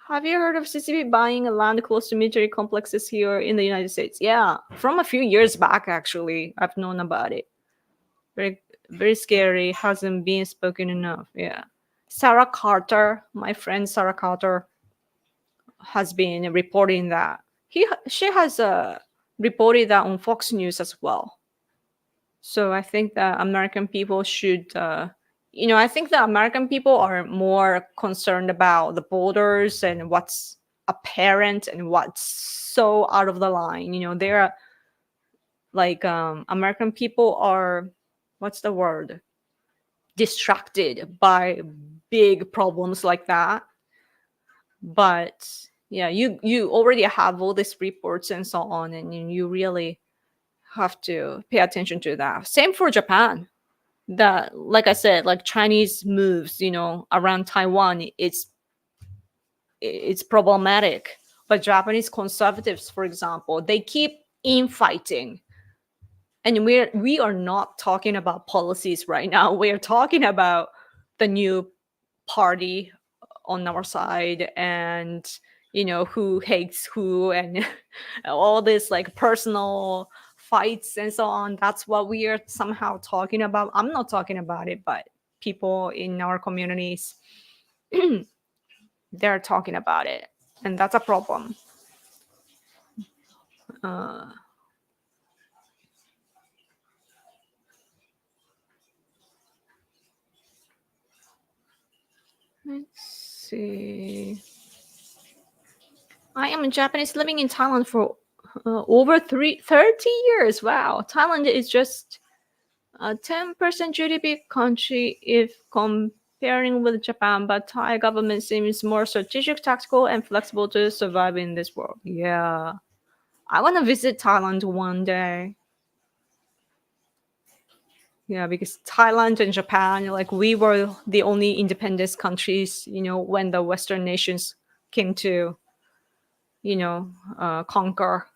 Have you heard of CCP buying a land close to military complexes here in the United States? Yeah, from a few years back, actually. I've known about it. Very, very scary. Hasn't been spoken enough. Yeah. Sarah Carter, my friend Sarah Carter, has been reporting that. She has reported that on Fox News as well. So I think that American people should, I think that American people are more concerned about the borders and what's apparent and what's so out of the line. They're American people are, what's the word? Distracted by big problems like that. But yeah, you already have all these reports and so on, and you really have to pay attention to that. Same for Japan. That, like I said, Chinese moves, around Taiwan, it's it's problematic. But Japanese conservatives, for example, they keep infighting. And we are not talking about policies right now. We're talking about the new party on our side, and who hates who, and all this like personal fights and so on. That's what we are somehow talking about. I'm not talking about it, but people in our communities, they're talking about it, and that's a problem. Let's see. I am a Japanese living in Thailand for over 30 years. Wow. Thailand is just a 10% GDP country if comparing with Japan, but Thai government seems more strategic, tactical, and flexible to survive in this world. Yeah. I want to visit Thailand one day. Yeah, because Thailand and Japan, like we were the only independent countries, when the Western nations came to, conquer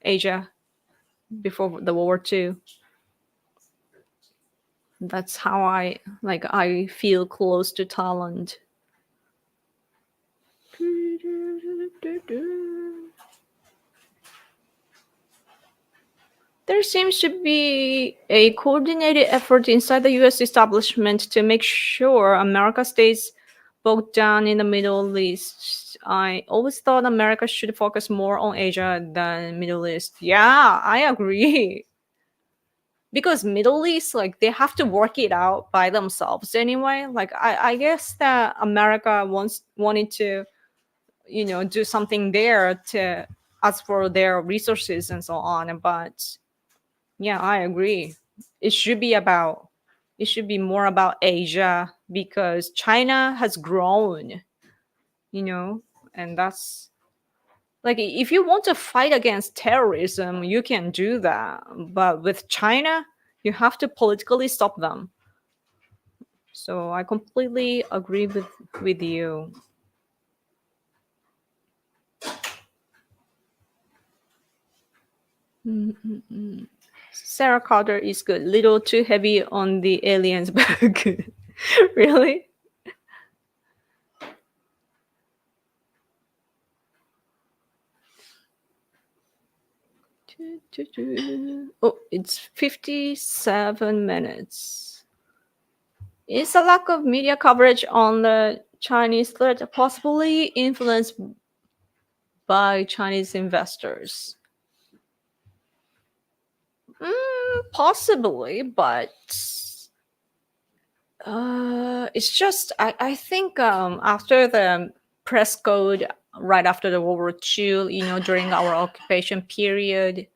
Asia before the World War II. That's how I feel close to Thailand. There seems to be a coordinated effort inside the US establishment to make sure America stays bogged down in the Middle East. I always thought America should focus more on Asia than Middle East. Yeah, I agree. Because Middle East, like they have to work it out by themselves anyway. Like I guess that America wanted to, do something there to ask for their resources and so on. But yeah, I agree. It should be more about Asia, because China has grown, and that's like, if you want to fight against terrorism, you can do that. But with China, you have to politically stop them. So I completely agree with you. Sarah Carter is good. Little too heavy on the aliens, but good. Really? Oh, it's 57 minutes. Is a lack of media coverage on the Chinese threat possibly influenced by Chinese investors? Possibly, but it's just I think after the press code right after the World War II, during our occupation period,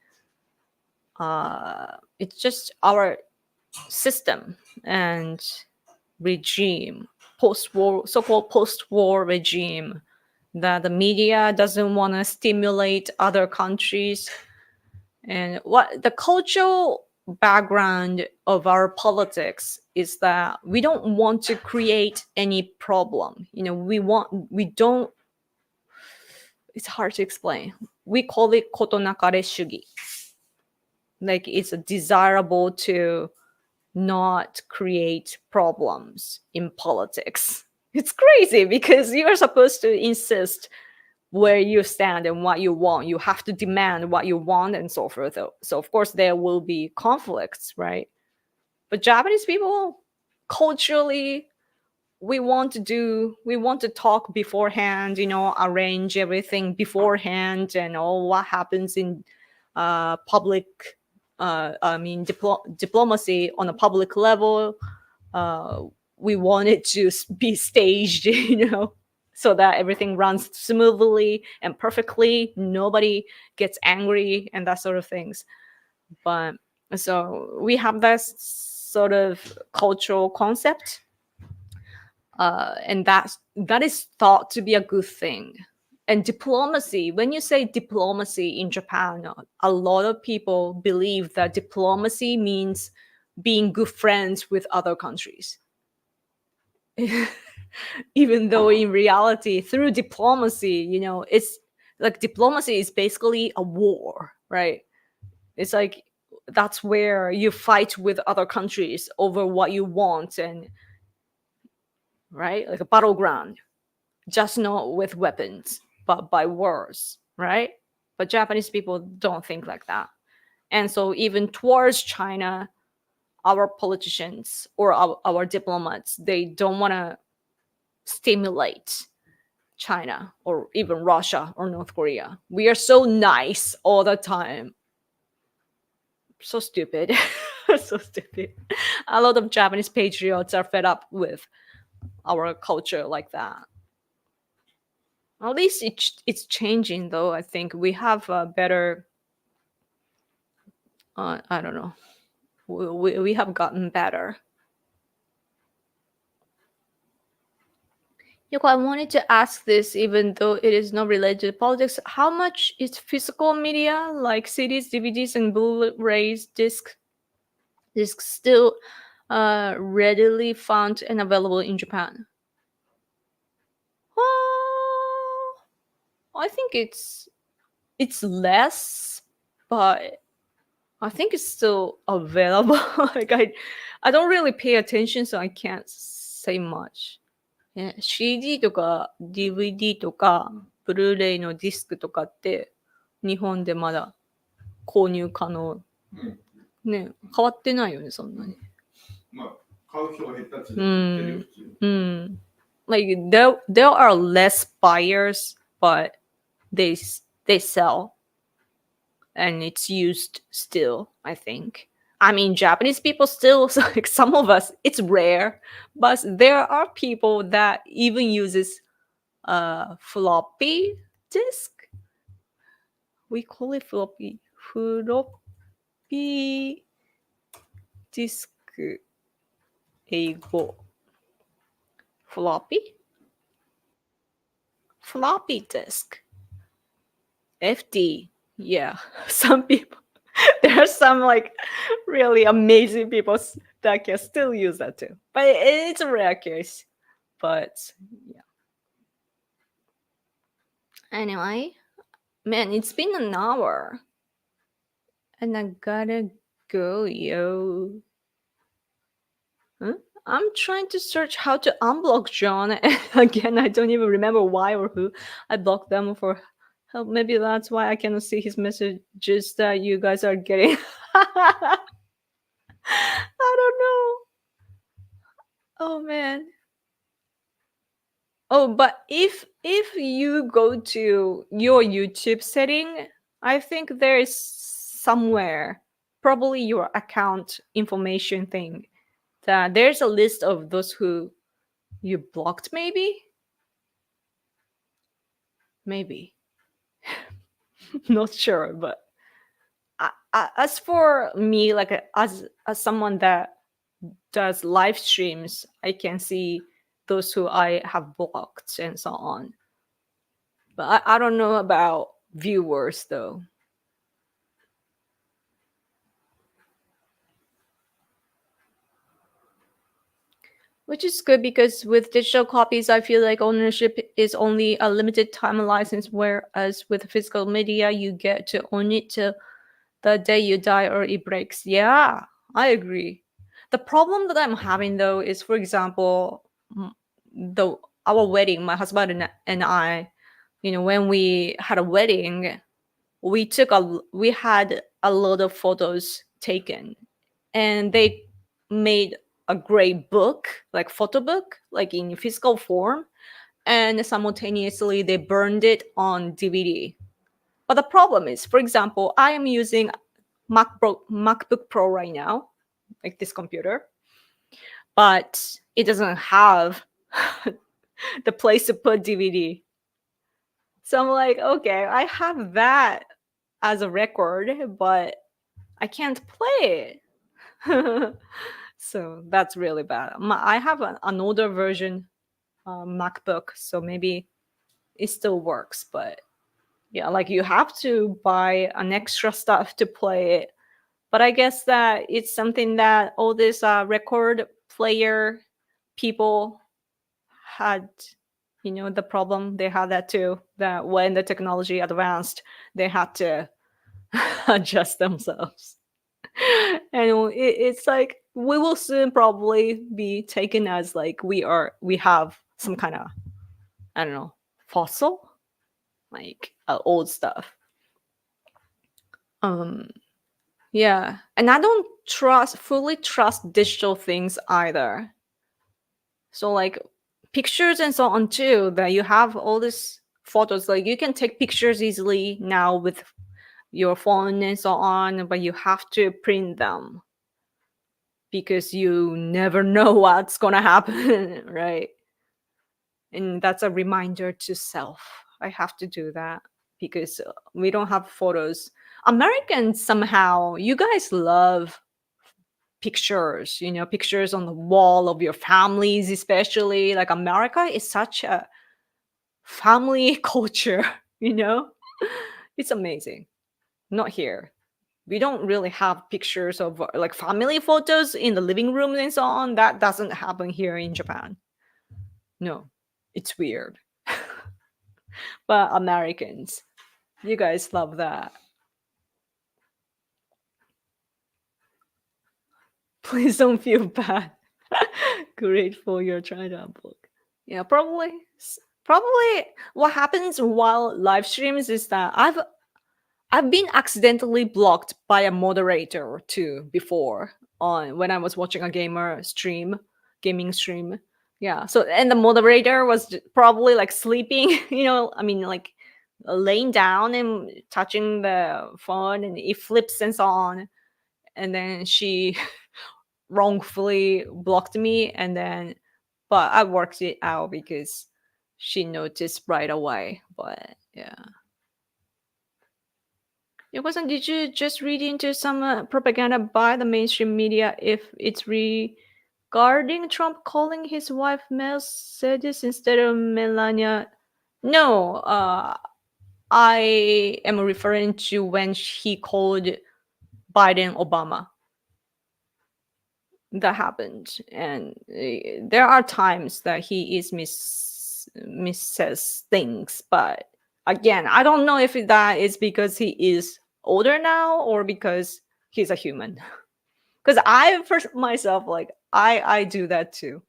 it's just our system and regime, post-war, so-called post-war regime, that the media doesn't want to stimulate other countries. And what the cultural background of our politics is that we don't want to create any problem. We don't, it's hard to explain. We call it kotonakare shugi. Like it's desirable to not create problems in politics. It's crazy because you're supposed to insist where you stand and what you want. You have to demand what you want and so forth. So of course there will be conflicts, right? But Japanese people, culturally, we want to talk beforehand, arrange everything beforehand, and all what happens in public diplomacy on a public level. We want it to be staged, so that everything runs smoothly and perfectly. Nobody gets angry and that sort of things. But so we have this sort of cultural concept, and that is thought to be a good thing. And diplomacy, when you say diplomacy in Japan, a lot of people believe that diplomacy means being good friends with other countries. Even though in reality, through diplomacy, you know, it's like diplomacy is basically a war, right? It's like that's where you fight with other countries over what you want, and right, like a battleground, just not with weapons, but by words, right? But Japanese people don't think like that. And so even towards China, our politicians or our diplomats, they don't want to stimulate China or even Russia or North Korea. We are so nice all the time. So stupid. So stupid. A lot of Japanese patriots are fed up with our culture like that. At least it's changing, though. I think we have a better, I don't know, we have gotten better. Yoko, I wanted to ask this, even though it is not related to politics. How much is physical media like CDs, DVDs, and Blu-rays discs still readily found and available in Japan? I think it's less, but I think it's still available. Like I don't really pay attention, so I can't say much. CD とか DVD とかブルーレイのディスクとかって日本でまだ購入可能。ね、変わってないよね、そんなに。まあ、買う人が減ったって言ってるよ、普通。Like there are less buyers, but they sell, and it's used still, I think. I mean, Japanese people still, like some of us, it's rare, but there are people that even uses floppy disk. We call it floppy disk. 英語 floppy disk. FD. Yeah, some people. There are some like really amazing people that can still use that too, but it's a rare case. But yeah. Anyway, man, it's been an hour, and I gotta go, yo. Huh? I'm trying to search how to unblock John, and again, I don't even remember why or who I blocked them for. Oh, maybe that's why I cannot see his messages that you guys are getting. I don't know. Oh man. Oh, but if you go to your YouTube setting, I think there is somewhere, probably your account information thing, that there's a list of those who you blocked, maybe? Maybe. Not sure, but as for me, like as someone that does live streams, I can see those who I have blocked and so on. But I don't know about viewers though. Which is good, because with digital copies, I feel like ownership is only a limited time license, whereas with physical media, you get to own it till the day you die or it breaks. Yeah, I agree. The problem that I'm having though is, for example, our wedding, my husband and I, you know, when we had a wedding, we had a lot of photos taken, and they made a great book, like photo book, like in physical form, and simultaneously they burned it on DVD. But the problem is, for example, I am using MacBook Pro right now, like this computer, but it doesn't have the place to put DVD. So I'm like, okay, I have that as a record, but I can't play it. So that's really bad. I have an older version MacBook, so maybe it still works, but yeah, like you have to buy an extra stuff to play it. But I guess that it's something that all these record player people had, the problem. They had that too, that when the technology advanced, they had to adjust themselves. And it's like we will soon probably be taken as like we have some kind of, I don't know, fossil, like old stuff. Yeah, and I don't fully trust digital things either. So like pictures and so on too, that you have all these photos, like you can take pictures easily now with your phone and so on, but you have to print them because you never know what's gonna happen, right? And that's a reminder to self. I have to do that because we don't have photos. Americans somehow, you guys love pictures, pictures on the wall of your families, especially. Like America is such a family culture, it's amazing. Not here. We don't really have pictures of like family photos in the living room and so on. That doesn't happen here in Japan. No, it's weird. But Americans, you guys love that. Please don't feel bad. Grateful you're trying to unblock. Yeah, probably what happens while live streams is that I've been accidentally blocked by a moderator too before on when I was watching a gaming stream. Yeah. So and the moderator was probably like sleeping, like laying down and touching the phone, and it flips and so on. And then she wrongfully blocked me, and then but I worked it out because she noticed right away. But yeah. Yoko-san, did you just read into some propaganda by the mainstream media if it's regarding Trump calling his wife Mercedes instead of Melania? No, I am referring to when he called Biden Obama. That happened, and there are times that he is missays things, but again, I don't know if that is because he is older now or because he's a human. Because I, for myself, like I do that too.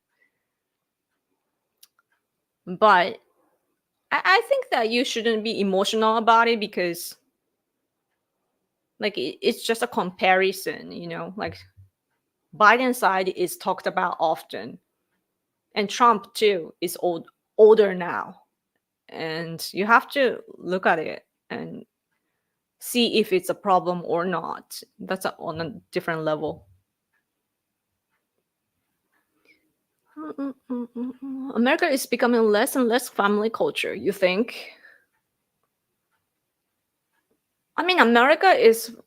But I think that you shouldn't be emotional about it because, like, it's just a comparison, like Biden's side is talked about often, and Trump too is older now, and you have to look at it and see if it's a problem or not. That's on a different level. America is becoming less and less family culture, you think? I mean, America is,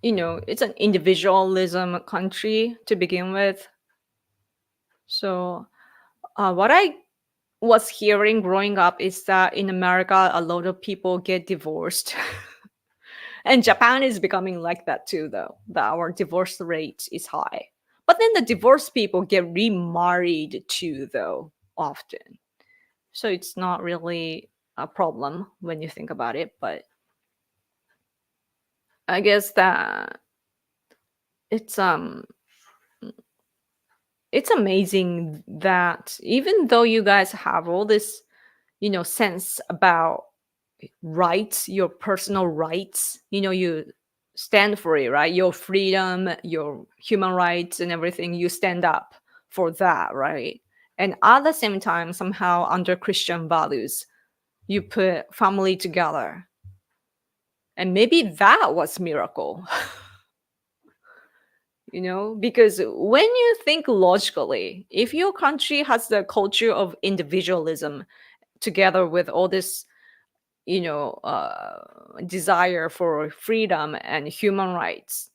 it's an individualism country to begin with. So what I was hearing growing up is that in America, a lot of people get divorced. And Japan is becoming like that too, though, that our divorce rate is high. But then the divorced people get remarried too, though, often. So it's not really a problem when you think about it. But I guess that it's amazing that even though you guys have all this, sense about rights, your personal rights, you stand for it, right? Your freedom, your human rights and everything, you stand up for that, right? And at the same time, somehow under Christian values, you put family together. And maybe that was miracle. Because when you think logically, if your country has the culture of individualism together with all this desire for freedom and human rights,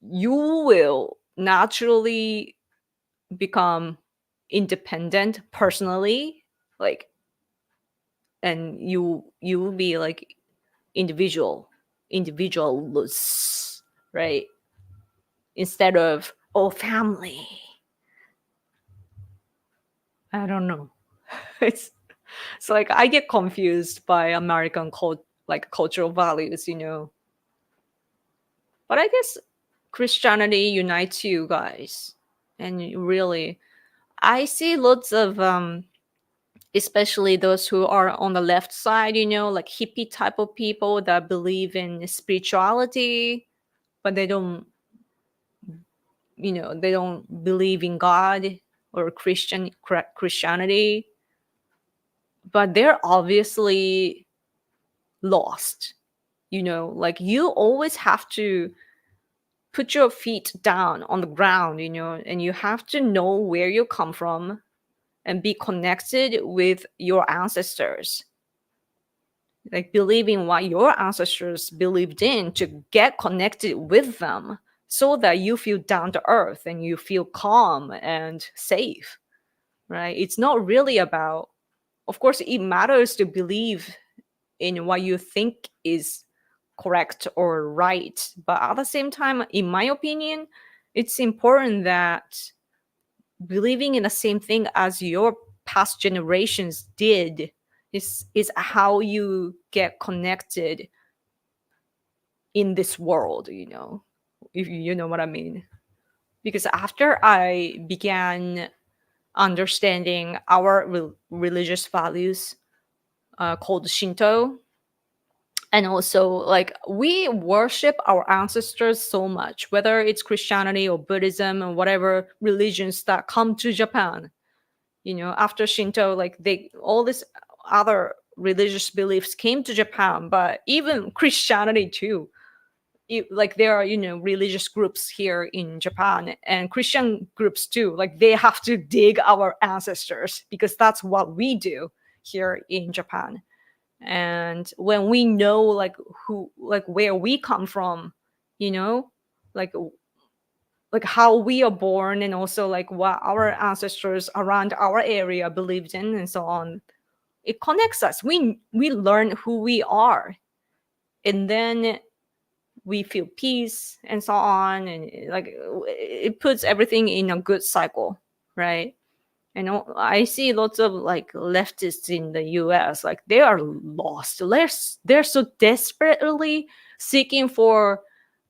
you will naturally become independent personally, like, and you will be like individualists, right? Instead of family. I don't know. It's like I get confused by American cultural values, But I guess Christianity unites you guys. And really, I see lots of especially those who are on the left side, like hippie type of people that believe in spirituality, but they don't believe in God or Christianity, but they're obviously lost. Like you always have to put your feet down on the ground, and you have to know where you come from and be connected with your ancestors. Like believing what your ancestors believed in to get connected with them so that you feel down to earth and you feel calm and safe, right? It's not really about, of course, it matters to believe in what you think is correct or right. But at the same time, in my opinion, it's important that believing in the same thing as your past generations did is how you get connected in this world, if you know what I mean. Because after I began understanding our religious values called Shinto, and also like we worship our ancestors so much, whether it's Christianity or Buddhism or whatever religions that come to Japan, after Shinto, like all these other religious beliefs came to Japan, but even Christianity too. Like there are religious groups here in Japan and Christian groups too, like they have to dig our ancestors because that's what we do here in Japan. And when we know where we come from, like how we are born and also like what our ancestors around our area believed in and so on, it connects us. We learn who we are, and then we feel peace and so on, and like it puts everything in a good cycle, right? And I see lots of like leftists in the US, like they are lost. They're so desperately seeking for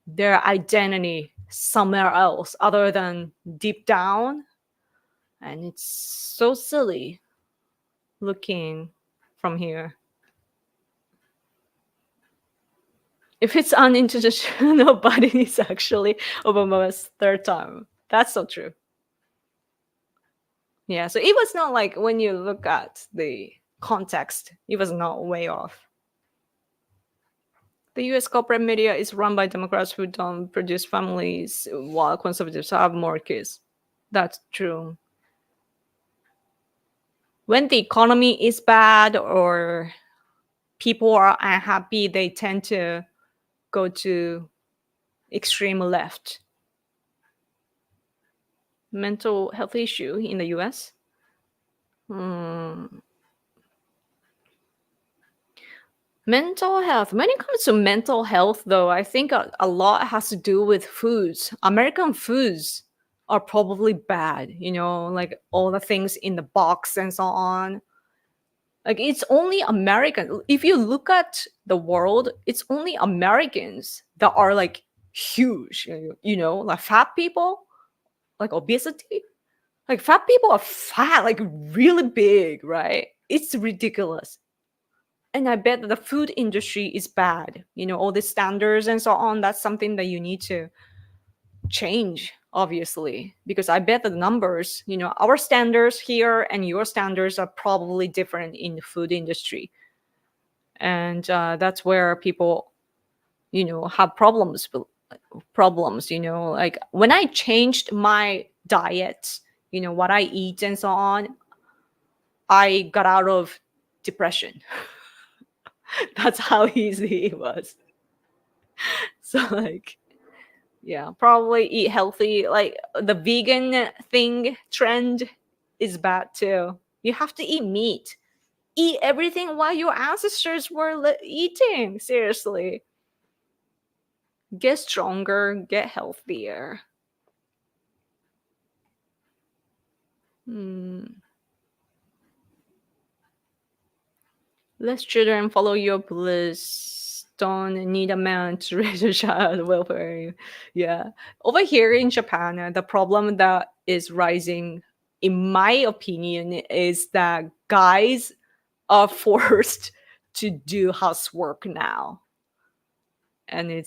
their identity somewhere else other than deep down. And it's so silly looking from here. If it's unintentional, but it is actually Obama's third time. That's so true. Yeah, so it was not like when you look at the context, it was not way off. The US corporate media is run by Democrats who don't produce families, while conservatives have more kids. That's true. When the economy is bad or people are unhappy, they tend to go to extreme left. Mental health issue in the US? Mental health. When it comes to mental health, though, I think a lot has to do with foods. American foods are probably bad, like all the things in the box and so on. Like it's only American. If you look at the world, it's only Americans that are like huge, like fat people, like obesity. Like fat people are fat, like really big, right? It's ridiculous. And I bet that the food industry is bad. All the standards and so on. That's something that you need to change, obviously, because I bet the numbers, our standards here and your standards are probably different in the food industry. And that's where people, have problems. Like when I changed my diet, what I eat and so on, I got out of depression. That's how easy it was. So like, yeah, probably eat healthy. Like the vegan thing trend is bad too. You have to eat meat. Eat everything what your ancestors were eating. Seriously. Get stronger, get healthier. Less children follow your bliss. Don't need a man to raise a child welfare. Yeah. Over here in Japan, the problem that is rising, in my opinion, is that guys are forced to do housework now. And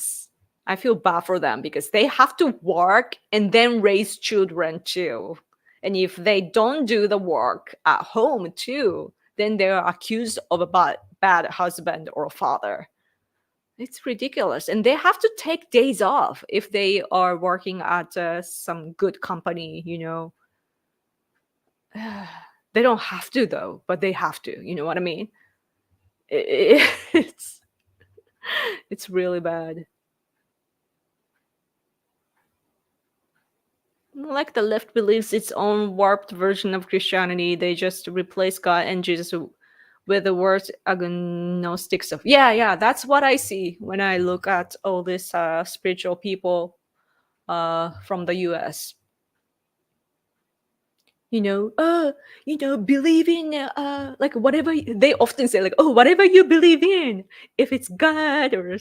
I feel bad for them because they have to work and then raise children too. And if they don't do the work at home too, then they're accused of a bad husband or father. It's ridiculous. And they have to take days off if they are working at some good company, They don't have to though, but they have to. You know what I mean? It's it's really bad. Like the left believes its own warped version of Christianity. They just replace God and Jesus with the word agnostic stuff. Yeah, that's what I see when I look at all these spiritual people from the US. Believe in like whatever they often say, like, oh, whatever you believe in, if it's God or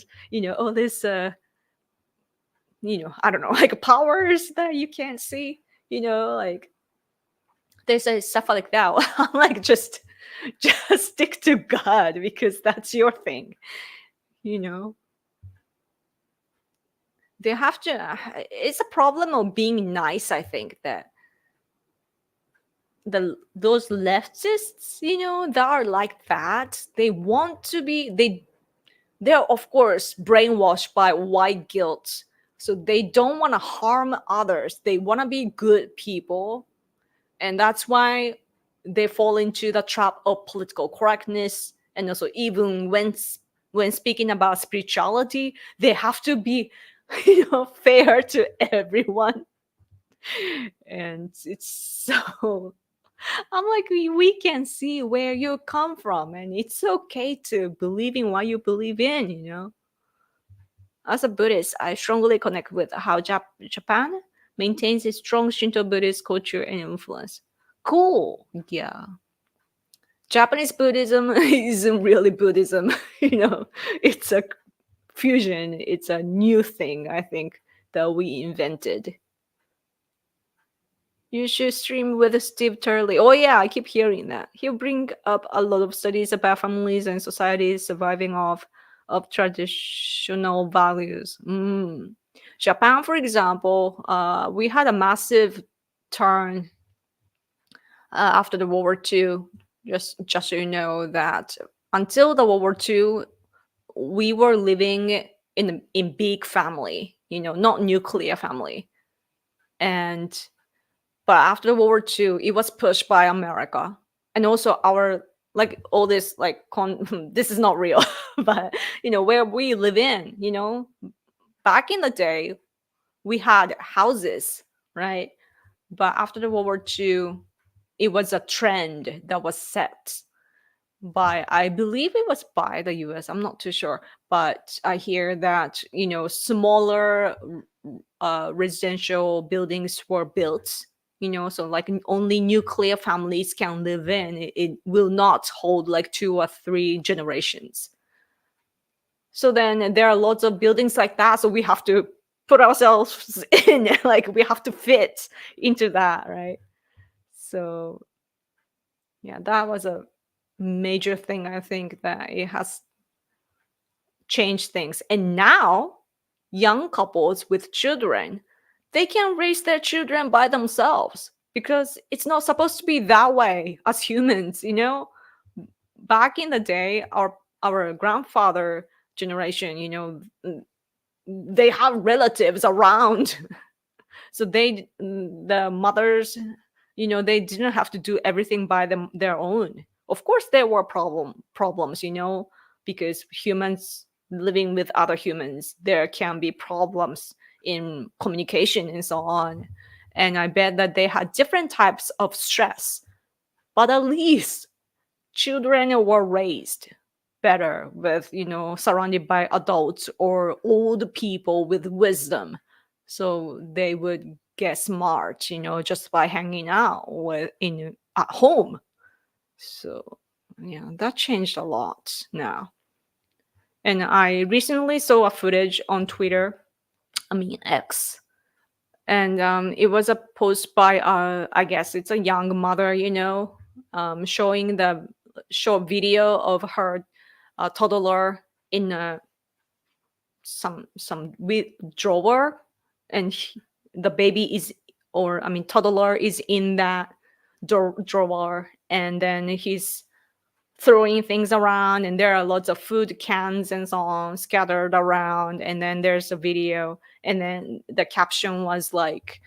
all this I don't know, like powers that you can't see, like they say stuff like that. I'm like, just stick to God because that's your thing, They have to. It's a problem of being nice. I think that those leftists, that are like that, they want to be. They're of course brainwashed by white guilt, so they don't want to harm others. They want to be good people, and that's why they fall into the trap of political correctness. And also, even when speaking about spirituality, they have to be fair to everyone. And it's so I'm like, we can see where you come from, and it's okay to believe in what you believe in. As a Buddhist, I strongly connect with how Japan maintains a strong Shinto Buddhist culture and influence. Cool. Yeah. Japanese Buddhism isn't really Buddhism, It's a fusion. It's a new thing, I think, that we invented. You should stream with Steve Turley. Oh yeah, I keep hearing that. He'll bring up a lot of studies about families and societies surviving of traditional values. Japan, for example, we had a massive turn after the World War II. Just so you know that until the World War II, we were living in big family, not nuclear family, but after World War II, it was pushed by America, and also our like all this like this is not real, but where we live in, back in the day, we had houses, right? But after the World War II, it was a trend that was set by, I believe it was by the US. I'm not too sure, but I hear that smaller residential buildings were built, so like only nuclear families can live in. It will not hold like 2 or 3 generations. So then there are lots of buildings like that, so we have to put ourselves in, like we have to fit into that, right? So yeah, that was a major thing. I think that it has changed things. And now young couples with children, they can raise their children by themselves because it's not supposed to be that way as humans. Back in the day, our grandfather generation, they have relatives around. So the mothers, they didn't have to do everything by their own. Of course there were problems, because humans living with other humans, there can be problems in communication and so on. And I bet that they had different types of stress, but at least children were raised better with, surrounded by adults or old people with wisdom. So they would get smart, just by hanging out at home. So Yeah, that changed a lot now. And I recently saw a footage on Twitter, I mean X, and it was a post by I guess it's a young mother, showing the short video of her toddler in some drawer, and the baby is, or I mean toddler is in that drawer, and then he's throwing things around, and there are lots of food cans and so on scattered around, and then there's a video, and then the caption was like,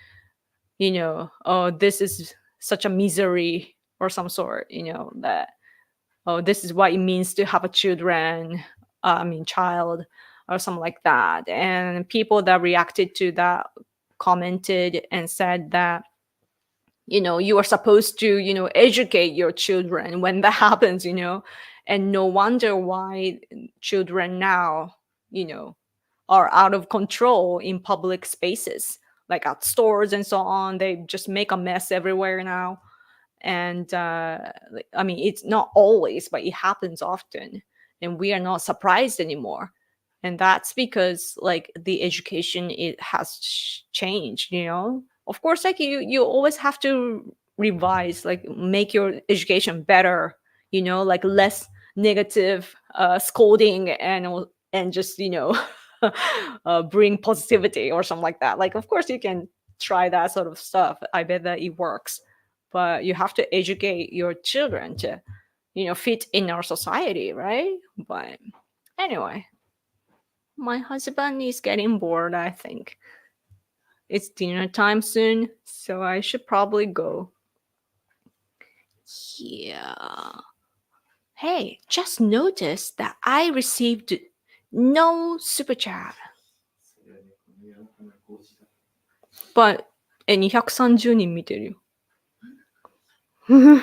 oh, this is such a misery or some sort, that, oh, this is what it means to have a child, or something like that. And people that reacted to that commented and said that, you are supposed to, educate your children when that happens, and no wonder why children now, are out of control in public spaces, like at stores and so on. They just make a mess everywhere now. And it's not always, but it happens often, and we are not surprised anymore. And that's because like the education, it has changed, of course, like you always have to revise, like make your education better, like less negative scolding, and just bring positivity or something like that. Like of course you can try that sort of stuff, I bet that it works, but you have to educate your children to fit in our society, right? But anyway, my husband is getting bored, I think. It's dinner time soon, so I should probably go. Yeah. Hey, just noticed that I received no super chat. But 230人見てるよ。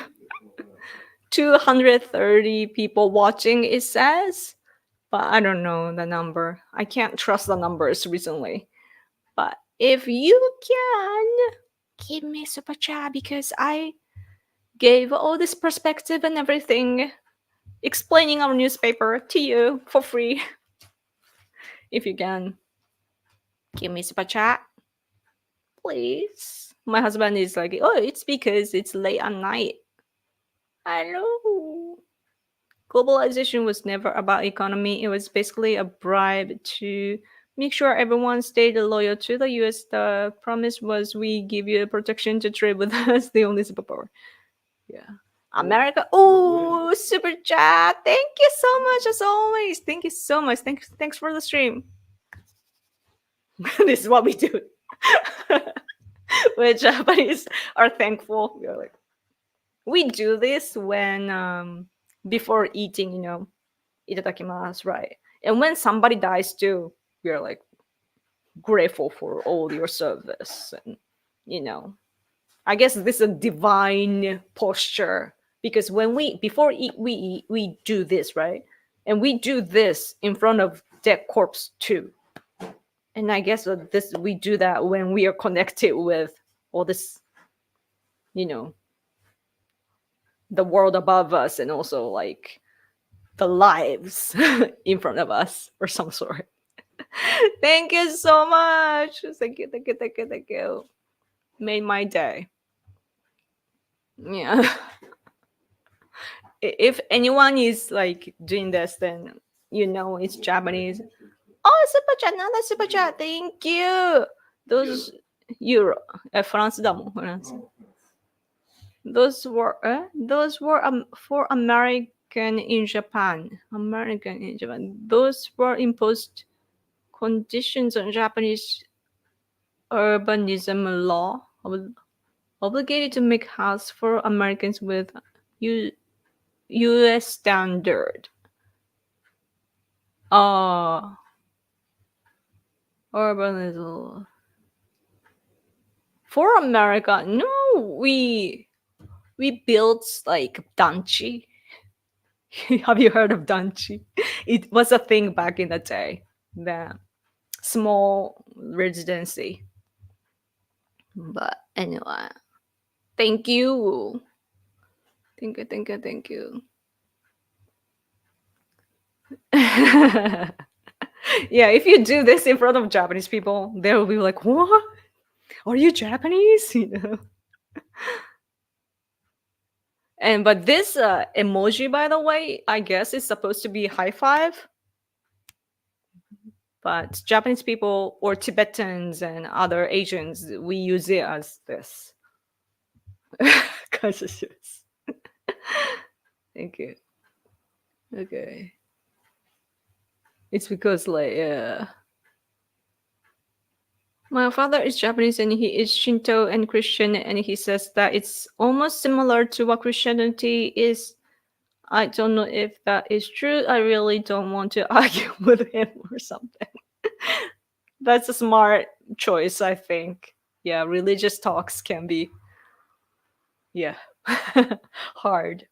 230 people watching, it says. But I don't know the number. I can't trust the numbers recently. But if you can, give me super chat, because I gave all this perspective and everything, explaining our newspaper to you for free. If you can, give me super chat, please. My husband is like, oh, it's because it's late at night. I know. Globalization was never about economy. It was basically a bribe to make sure everyone stayed loyal to the US. The promise was we give you protection to trade with us, the only superpower. Yeah. America. Oh, super chat. Thank you so much, as always. Thank you so much. Thanks for the stream. This is what we do. When Japanese are thankful, we're like, we do this when before eating, itadakimasu, right? And when somebody dies too, we're like grateful for all your service, and I guess this is a divine posture, because when we eat, we do this, right? And we do this in front of dead corpse too. And I guess we do that when we are connected with all this, the world above us, and also like the lives in front of us or some sort. Thank you so much. Thank you. Made my day. Yeah. If anyone is like doing this, then it's Japanese. Oh, super chat, another super chat. Thank you. Those euro. フランスだもん、フランス。Those were for American in Japan. Those were imposed conditions on Japanese urbanism law, obligated to make house for Americans with U.S. standard. Urbanism for America. No, we built like danchi. Have you heard of danchi? It was a thing back in the day. The small residency. But anyway, thank you. Thank you. Yeah, if you do this in front of Japanese people, they will be like, "What? Are you Japanese?" You know. And but this emoji, by the way, I guess is supposed to be high five. But Japanese people or Tibetans and other Asians, we use it as this. Consciousness. Thank you. Okay. It's because like my father is Japanese and he is Shinto and Christian, and he says that it's almost similar to what Christianity is. I don't know if that is true. I really don't want to argue with him or something. That's a smart choice, I think. Yeah, religious talks can be, yeah, hard.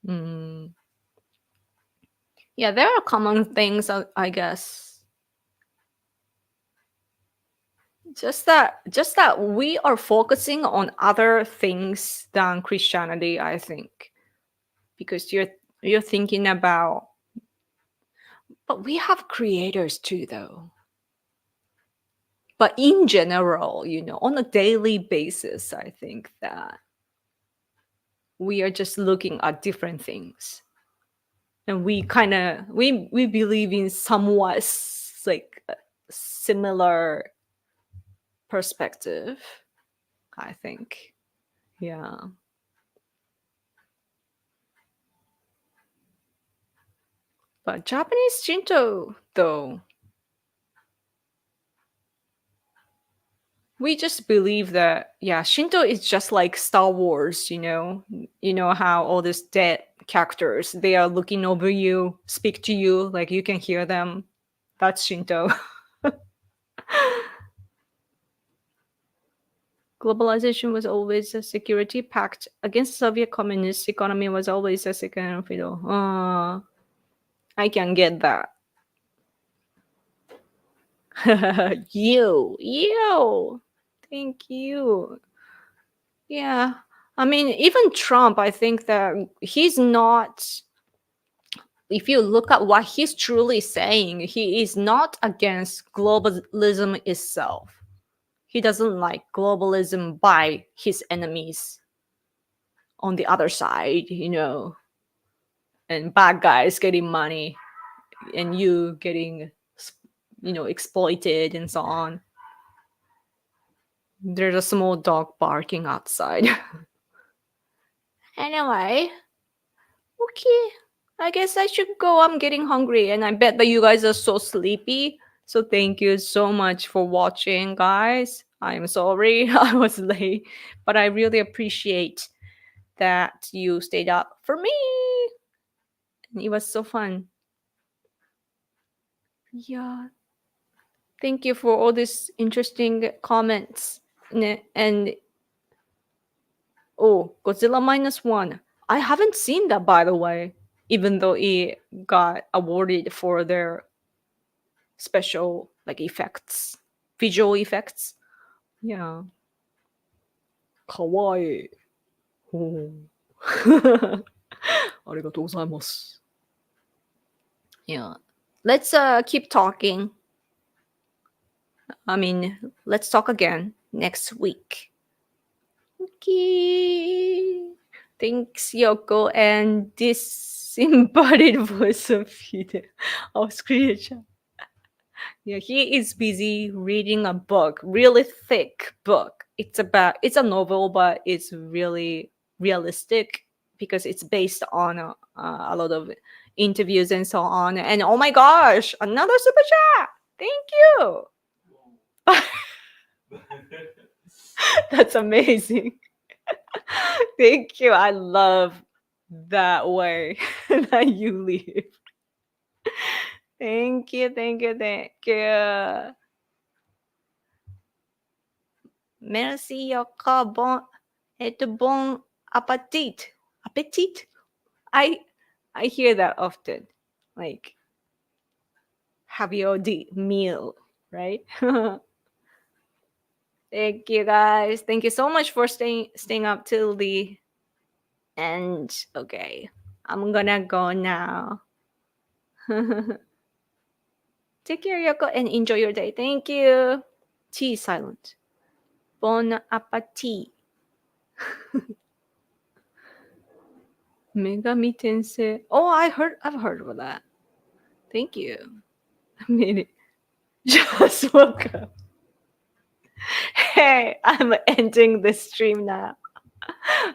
Mm. Yeah, there are common things, I guess. Just that we are focusing on other things than Christianity, I think, because you're thinking about, but we have creators too, though. But in general, on a daily basis, I think that we are just looking at different things, and we believe in somewhat like similar perspective, I think. Yeah. But Japanese Shinto, though, we just believe that, yeah, Shinto is just like Star Wars, how all these dead characters, they are looking over you, speak to you, like you can hear them. That's Shinto. Globalization was always a security pact against Soviet communist economy, was always a second fiddle. I can get that. You. Thank you. Yeah. I mean, even Trump, I think that he's not, if you look at what he's truly saying, he is not against globalism itself. He doesn't like globalism by his enemies on the other side, and bad guys getting money and you getting, exploited and so on. There's a small dog barking outside. Anyway, okay. I guess I should go. I'm getting hungry, and I bet that you guys are so sleepy. So thank you so much for watching, guys. I'm sorry I was late, but I really appreciate that you stayed up for me. And it was so fun. Yeah. Thank you for all these interesting comments. And oh, Godzilla -1. I haven't seen that, by the way, even though it got awarded for their special like effects, visual effects. Yeah. Kawaii. Oh. ありがとうございます. Yeah. Let's keep talking. I mean, let's talk again next week. Okay. Thanks, Yoko, and disembodied voice of Peter. Oh, screenshot. Yeah, he is busy reading a book, really thick book. It's a novel, but it's really realistic because it's based on a lot of interviews and so on. And oh my gosh, another super chat! Thank you. That's amazing. Thank you. I love that way that you live. Thank you, thank you, thank you. Merci, Yoko. Bon appetit. Appetit? I hear that often. Like, have your meal, right? Thank you, guys. Thank you so much for staying up till the end. Okay, I'm gonna go now. Take care, Yoko, and enjoy your day. Thank you. T is silent. Bon appetit. Megami Tensei. Oh, I've heard of that. Thank you. Maybe. Just woke up. Hey, I'm ending this stream now.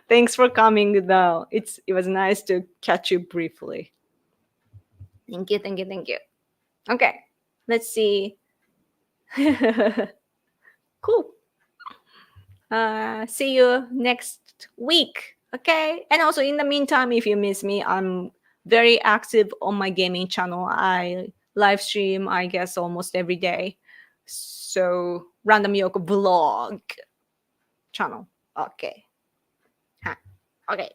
Thanks for coming though. It was nice to catch you briefly. Thank you. Okay, let's see. Cool. See you next week. Okay. And also in the meantime, if you miss me, I'm very active on my gaming channel. I live stream, I guess, almost every day. So Random Yoko vlog channel. Okay. Okay.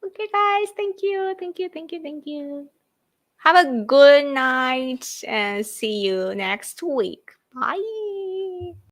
Okay, guys. Thank you. Have a good night and see you next week. Bye.